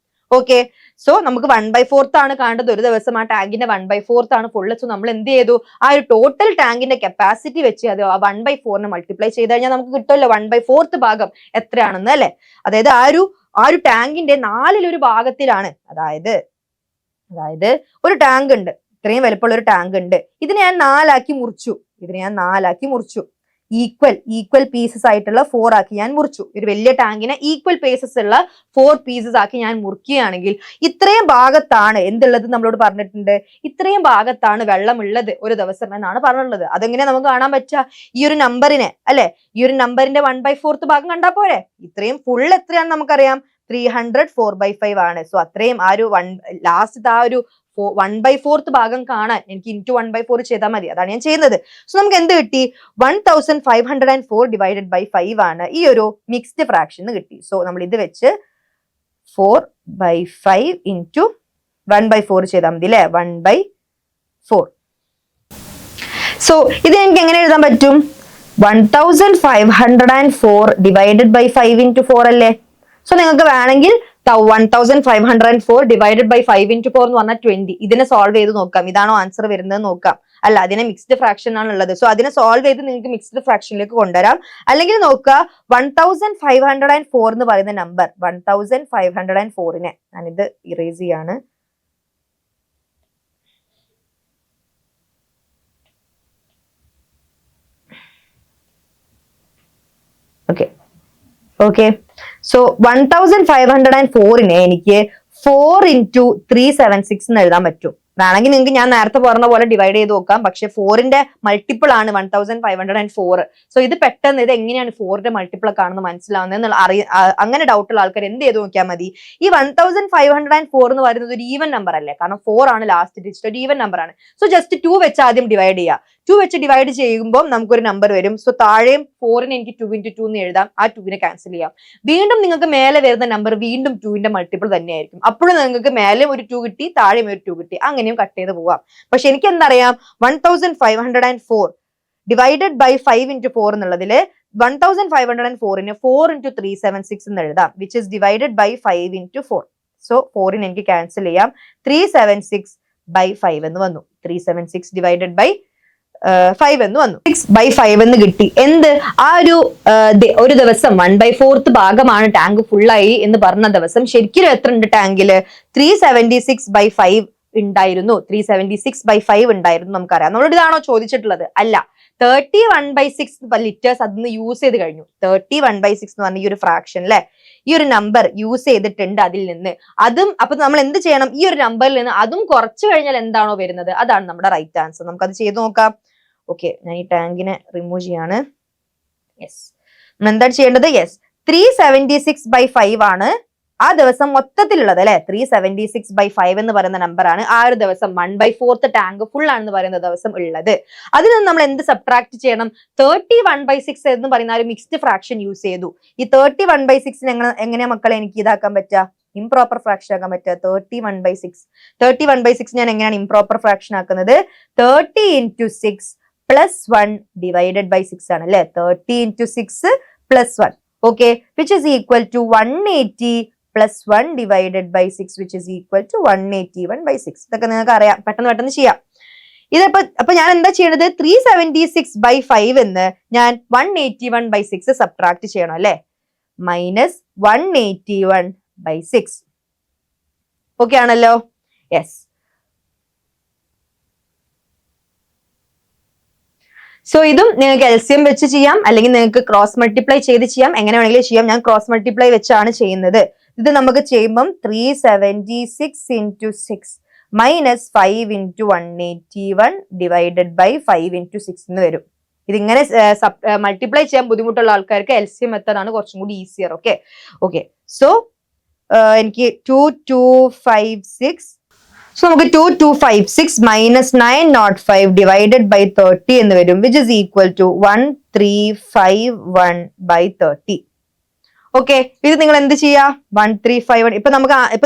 Speaker 1: ഓക്കെ, സോ നമുക്ക് 1/4 ആണ് കാണേണ്ടത്. ഒരു ദിവസം ആ ടാങ്കിന്റെ 1/4 ആണ് ഫുള്ള്. സോ നമ്മൾ എന്ത് ചെയ്തു? ആ ഒരു ടോട്ടൽ ടാങ്കിന്റെ കപ്പാസിറ്റി വെച്ച് അത് 1/4 മൾട്ടിപ്ലൈ ചെയ്ത് കഴിഞ്ഞാൽ നമുക്ക് കിട്ടുമല്ലോ 1/4 ഭാഗം എത്രയാണെന്ന് അല്ലെ. അതായത് ആ ഒരു ടാങ്കിന്റെ 4/1 ഭാഗത്തിലാണ്, അതായത് ഒരു ടാങ്ക് ഉണ്ട്, ഇത്രയും വലുപ്പമുള്ള ഒരു ടാങ്ക് ഉണ്ട്. ഇതിനെ ഞാൻ 4 ആക്കി മുറിച്ചു. ഈക്വൽ പീസസ് ആയിട്ടുള്ള 4 ആക്കി ഞാൻ മുറിച്ചു. ഒരു വലിയ ടാങ്കിനെ ഈക്വൽ പീസസ് ഉള്ള 4 പീസസ് ആക്കി ഞാൻ മുറിക്കുകയാണെങ്കിൽ ഇത്രയും ഭാഗത്താണ് എന്തുള്ളത് നമ്മളോട് പറഞ്ഞിട്ടുണ്ട്. ഇത്രയും ഭാഗത്താണ് വെള്ളമുള്ളത് ഒരു ദിവസം എന്നാണ് പറഞ്ഞിട്ടുള്ളത്. അതെങ്ങനെയാ നമുക്ക് കാണാൻ പറ്റുക? ഈ ഒരു നമ്പറിനെ അല്ലെ, ഈ ഒരു നമ്പറിന്റെ 1/4 ഭാഗം കണ്ടാ പോരെ. ഇത്രയും ഫുൾ എത്രയാണെന്ന് നമുക്കറിയാം, 300 4/5 ആണ്. സോ അത്രയും ആ ഒരു ലാസ്റ്റ് ആ ഒരു 1/4 ഭാഗം കാണാൻ എനിക്ക് ഇൻറ്റു 1/4 ചെയ്താൽ മതി. അതാണ് ഞാൻ ചെയ്യുന്നത്. സോ നമുക്ക് എന്ത് കിട്ടി? 1504 ഡിവൈഡഡ് ബൈ 5 ആണ് ഈ ഒരു മിക്സ്ഡ് ഫ്രാക്ഷൻ കിട്ടി. സോ നമ്മൾ ഇത് വെച്ച് 4/5 ഇൻറ്റു 1/4 ചെയ്താൽ മതി അല്ലെ, 1/4. സോ ഇത് എനിക്ക് എങ്ങനെ എഴുതാൻ പറ്റും? 1504 ഡിവൈഡഡ് ബൈ 5 ഇൻറ്റു 4 അല്ലേ. സോ നിങ്ങൾക്ക് വേണമെങ്കിൽ 1504 ഡിവൈഡഡ് ബൈ 5 ഇൻറ്റു 4 എന്ന് പറഞ്ഞാൽ 20. ഇതിനെ സോൾവ് ചെയ്ത് നോക്കാം, ഇതാണോ ആൻസർ വരുന്നത് നോക്കാം. അല്ല, അതിനെ മിക്സ്ഡ് ഫ്രാക്ഷൻ ആണ് ഉള്ളത്. സോ അതിനെ സോൾവ് ചെയ്ത് നിങ്ങൾക്ക് മിക്സ്ഡ് ഫ്രാക്ഷനിലേക്ക് കൊണ്ടുവരാം. അല്ലെങ്കിൽ നോക്കുക 1504 എന്ന് പറയുന്ന നമ്പർ 1504നെ ഞാനിത് ഇറേസ് ചെയ്യാണ്. ഓക്കെ സോ 1504നെ എനിക്ക് 4 into 376 എന്ന് എഴുതാൻ പറ്റും. വേണമെങ്കിൽ നിങ്ങൾക്ക് ഞാൻ നേരത്തെ പറഞ്ഞ പോലെ ഡിവൈഡ് ചെയ്ത് നോക്കാം. പക്ഷെ 4ന്റെ മൾട്ടിപ്പിൾ ആണ് 1504. സോ ഇത് പെട്ടെന്ന് ഇത് എങ്ങനെയാണ് 4ന്റെ മൾട്ടിപ്പിൾ ഒക്കെ ആണെന്ന് മനസ്സിലാവുന്നത് അങ്ങനെ ഡൗട്ട് ഉള്ള ആൾക്കാർ എന്ത് ചെയ്ത് നോക്കിയാൽ മതി. ഈ 1504 എന്ന് പറയുന്നത് ഒരു ഈവൻ നമ്പർ അല്ലേ, കാരണം 4 ആണ് ലാസ്റ്റ് ഡിജിറ്റ്, ഒരു ഈവൻ നമ്പർ ആണ്. സോ ജസ്റ്റ് 2 വെച്ച് ആദ്യം ഡിവൈഡ് ചെയ്യുക. 2 വെച്ച് ഡിവൈഡ് ചെയ്യുമ്പോൾ നമുക്കൊരു നമ്പർ വരും. സോ താഴെയും 4നെ എനിക്ക് 2 into 2 എന്ന് എഴുതാം. ആ 2നെ ക്യാൻസൽ ചെയ്യാം. വീണ്ടും നിങ്ങൾക്ക് മേലെ വരുന്ന നമ്പർ വീണ്ടും 2ന്റെ മൾട്ടിപ്പിൾ തന്നെയായിരിക്കും. അപ്പോഴും നിങ്ങൾക്ക് മേലെ ഒരു 2 കിട്ടി, താഴെയും ഒരു 2 കിട്ടി, അങ്ങനെയും കട്ട് ചെയ്ത് പോവാം. പക്ഷെ എനിക്ക് എന്തറിയാം, 1504 ഡിവൈഡഡ് ബൈ 5 into 4 എന്നുള്ളതില് 1504നെ 4 into 376 എന്ന് എഴുതാം, which is divided by 5 into 4. So 4നെ എനിക്ക് ക്യാൻസൽ ചെയ്യാം. 376 by 5 എന്ന് വന്നു. 376 ഡിവൈഡഡ് ബൈ 5 എന്ന് വന്നു. 6/5 എന്ന് കിട്ടി. എന്ത് ആ ഒരു ദിവസം 1/4 ഭാഗമാണ് ടാങ്ക് ഫുള്ളായി എന്ന് പറഞ്ഞ ദിവസം ശരിക്കും എത്ര ഉണ്ട് ടാങ്കില്? 376/5 ഉണ്ടായിരുന്നു. 376/5 ഉണ്ടായിരുന്നു നമുക്കറിയാം. നമ്മളോട് ഇതാണോ ചോദിച്ചിട്ടുള്ളത്? അല്ല, 31/6 ലിറ്റേഴ്സ് അതിന് യൂസ് ചെയ്ത് കഴിഞ്ഞു. 31/6 എന്ന് പറഞ്ഞ ഈ ഒരു ഫ്രാക്ഷൻ അല്ലെ, ഈ ഒരു നമ്പർ യൂസ് ചെയ്തിട്ടുണ്ട് അതിൽ നിന്ന്. അതും അപ്പൊ നമ്മൾ എന്ത് ചെയ്യണം? ഈ ഒരു നമ്പറിൽ നിന്ന് അതും കുറച്ച് കഴിഞ്ഞാൽ എന്താണോ വരുന്നത് അതാണ് നമ്മുടെ റൈറ്റ് ആൻസർ. നമുക്കത് ചെയ്ത് നോക്കാം. ഓക്കെ, ഞാൻ ഈ ടാങ്കിനെ റിമൂവ് ചെയ്യാണ്. യെസ്, നമ്മൾ എന്താണ് ചെയ്യേണ്ടത്? യെസ്, 376/5 ആണ് ആ ദിവസം മൊത്തത്തിലുള്ളത് അല്ലെ. 376/5 എന്ന് പറയുന്ന നമ്പറാണ് ആ ഒരു ദിവസം 1/4 ടാങ്ക് ഫുൾ ആണെന്ന് പറയുന്ന ദിവസം ഉള്ളത്. അതിൽ നിന്ന് നമ്മൾ എന്ത് സബ്ട്രാക്ട് ചെയ്യണം? 31/6 എന്ന് പറയുന്ന ഒരു മിക്സ്ഡ് ഫ്രാക്ഷൻ യൂസ് ചെയ്തു. ഈ 31/6 എങ്ങനെയാ മക്കളെ എനിക്ക് ഇതാക്കാൻ പറ്റുക? ഇംപ്രോപ്പർ ഫ്രാക്ഷൻ ആക്കാൻ പറ്റുക. 31/6 ഞാൻ എങ്ങനെയാണ് ഇംപ്രോപ്പർ ഫ്രാക്ഷൻ ആക്കുന്നത്? 30 into 6 plus 1 divided by 6 ആണ് അല്ലെ. 30 into 6 plus 1, okay, which is equal to 180 plus 1 divided by 6, which is equal to 181/6. ഇതൊക്കെ നിങ്ങൾക്ക് അറിയാം, പെട്ടെന്ന് ചെയ്യാം. അപ്പൊ ഞാൻ എന്താ ചെയ്യണത്? 376/5 എന്ന് ഞാൻ 181/6 സബ്ട്രാക്ട് ചെയ്യണം അല്ലെ. മൈനസ് 181/6. ഓക്കെ ആണല്ലോ? യെസ്. സോ ഇതും നിങ്ങൾക്ക് LCM വെച്ച് ചെയ്യാം, അല്ലെങ്കിൽ നിങ്ങൾക്ക് ക്രോസ് മൾട്ടിപ്ലൈ ചെയ്ത് ചെയ്യാം. എങ്ങനെ വേണമെങ്കിലും ചെയ്യാം. ഞാൻ ക്രോസ് മൾട്ടിപ്ലൈ വെച്ചാണ് ചെയ്യുന്നത്. ഇത് നമുക്ക് ചെയ്യുമ്പം 376 into 6 minus 5 into 181 divided by 5 into 6 എന്ന് വരും. ഇതിങ്ങനെ മൾട്ടിപ്ലൈ ചെയ്യാൻ ബുദ്ധിമുട്ടുള്ള ആൾക്കാർക്ക് LCM മെത്തേഡ് ആണ് കുറച്ചും കൂടി ഈസിയർ. ഓക്കെ സോ എനിക്ക് 2256. സോ നമുക്ക് 2256 minus 905 divided by 30 എന്ന് വരും, which is equal to 1351/30. Okay, ഇത് നിങ്ങൾ എന്ത് ചെയ്യാ? 1351. ഇപ്പൊ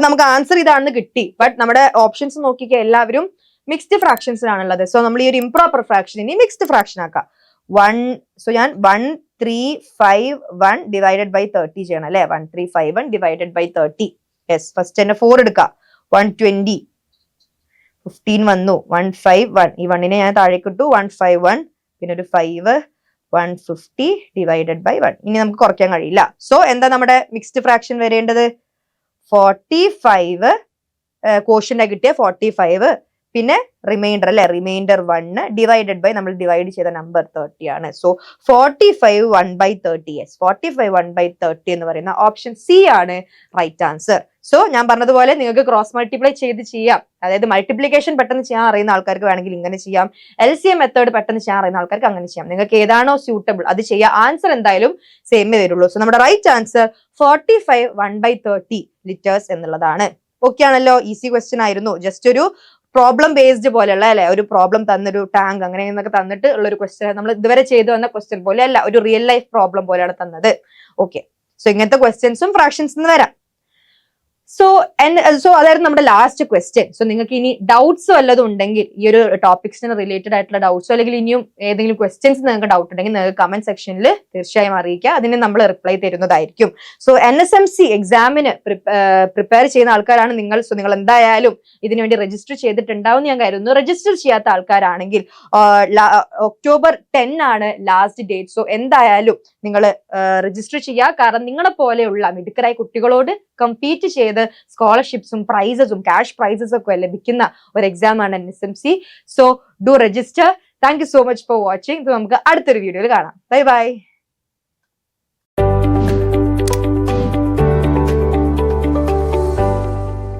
Speaker 1: നമുക്ക് ആൻസർ ഇതാണെന്ന് കിട്ടി. ബട്ട് നമ്മുടെ ഓപ്ഷൻസ് നോക്കിക്കുക, എല്ലാവരും മിക്സ്ഡ് ഫ്രാക്ഷൻസിലാണുള്ളത്. സോ നമ്മൾ ഈ ഒരു ഇംപ്രോപ്പർ ഫ്രാക്ഷൻ ഇനി മിക്സ്ഡ് ഫ്രാക്ഷൻ ആക്കാം. സോ ഞാൻ 1351 ഡിവൈഡഡ് ബൈ 30 ചെയ്യണം അല്ലെ. 1351 ഡിവൈഡഡ് ബൈ 30. യെസ്, ഫസ്റ്റ് തന്നെ 4 എടുക്കാം. 120, 15 വന്നു. 151, ഈ 1നെ ഞാൻ താഴേക്ക് ഇട്ടു. 151, പിന്നെ ഒരു 5, 150 ഡിവൈഡഡ് ബൈ 1. ഇനി നമുക്ക് കുറയ്ക്കാൻ കഴിയില്ല. സോ എന്താ നമ്മുടെ മിക്സ്ഡ് ഫ്രാക്ഷൻ വരേണ്ടത്? 45 ക്വോഷ്യന്റ് കിട്ടിയ 45, പിന്നെ റിമൈൻഡർ അല്ലെ, റിമൈൻഡർ 1 ഡിവൈഡഡ് ബൈ നമ്മൾ ഡിവൈഡ് ചെയ്ത നമ്പർ 30 ആണ്. സോ 45 1/30. യെസ്, 45 1/30 എന്ന് പറയുന്ന ഓപ്ഷൻ സി ആണ് റൈറ്റ് ആൻസർ. സോ ഞാൻ പറഞ്ഞതുപോലെ നിങ്ങൾക്ക് ക്രോസ് മൾട്ടിപ്ലൈ ചെയ്ത് ചെയ്യാം. അതായത് മൾട്ടിപ്ലിക്കേഷൻ പെട്ടെന്ന് ചെയ്യാൻ അറിയുന്ന ആൾക്കാർക്ക് വേണമെങ്കിൽ ഇങ്ങനെ ചെയ്യാം. LCM മെത്തേഡ് പെട്ടെന്ന് ചെയ്യാൻ അറിയുന്ന ആൾക്കാർക്ക് അങ്ങനെ ചെയ്യാം. നിങ്ങൾക്ക് ഏതാണോ സ്യൂട്ടബിൾ അത് ചെയ്യാം. ആൻസർ എന്തായാലും സെയിമേ വരുള്ളൂ. സോ നമ്മുടെ റൈറ്റ് ആൻസർ 45 1/30 ലിറ്റേഴ്സ് എന്നുള്ളതാണ്. ഓക്കെ ആണല്ലോ? ഈസി ക്വസ്റ്റ്യൻ ആയിരുന്നു. ജസ്റ്റ് ഒരു പ്രോബ്ലം ബേസ്ഡ് പോലെയുള്ള അല്ലെ, ഒരു പ്രോബ്ലം തന്നൊരു ടാങ്ക് അങ്ങനെ എന്നൊക്കെ തന്നിട്ട് ഉള്ള ഒരു ക്വസ്റ്റ്യൻ, നമ്മൾ ഇതുവരെ ചെയ്തു വന്ന ക്വസ്റ്റ്യൻ പോലെ അല്ല, ഒരു റിയൽ ലൈഫ് പ്രോബ്ലം പോലെയാണ് തന്നത്. ഓക്കെ, സോ ഇങ്ങനത്തെ ക്വസ്റ്റ്യൻസും ഫ്രാക്ഷൻസ് വരാം. സോ അതായിരുന്നു നമ്മുടെ ലാസ്റ്റ് ക്വസ്റ്റ്യൻ. സോ നിങ്ങൾക്ക് ഇനി ഡൗട്ട്സ് വല്ലതും ഉണ്ടെങ്കിൽ ഈ ഒരു ടോപ്പിക്സിന് റിലേറ്റഡ് ആയിട്ടുള്ള ഡൗട്ട്സോ അല്ലെങ്കിൽ ഇനിയും ഏതെങ്കിലും ക്വസ്റ്റ്യൻസ് നിങ്ങൾക്ക് ഡൗട്ട് ഉണ്ടെങ്കിൽ നിങ്ങൾക്ക് കമന്റ് സെക്ഷനിൽ തീർച്ചയായും അറിയിക്കുക. അതിന് നമ്മൾ റിപ്ലൈ തരുന്നതായിരിക്കും. സോ NSMC എക്സാമിന് പ്രിപ്പയർ ചെയ്യുന്ന ആൾക്കാരാണ് നിങ്ങൾ. സോ നിങ്ങൾ എന്തായാലും ഇതിനുവേണ്ടി രജിസ്റ്റർ ചെയ്തിട്ടുണ്ടാവും ഞാൻ കരുതുന്നു. രജിസ്റ്റർ ചെയ്യാത്ത ആൾക്കാരാണെങ്കിൽ October 10 ആണ് ലാസ്റ്റ് ഡേറ്റ്. സോ എന്തായാലും നിങ്ങൾ രജിസ്റ്റർ ചെയ്യുക. കാരണം നിങ്ങളെ പോലെയുള്ള മിടുക്കരായ കുട്ടികളോട് കമ്പീറ്റ് ചെയ്ത് സ്കോളർഷിപ്സും പ്രൈസസും ക്യാഷ് പ്രൈസസ് ഒക്കെ ലഭിക്കുന്ന ഒരു എക്സാം ആണ് NSMC. So do register. Thank you so much for watching. നമുക്ക് അടുത്തൊരു വീഡിയോയിൽ കാണാം. Bye bye.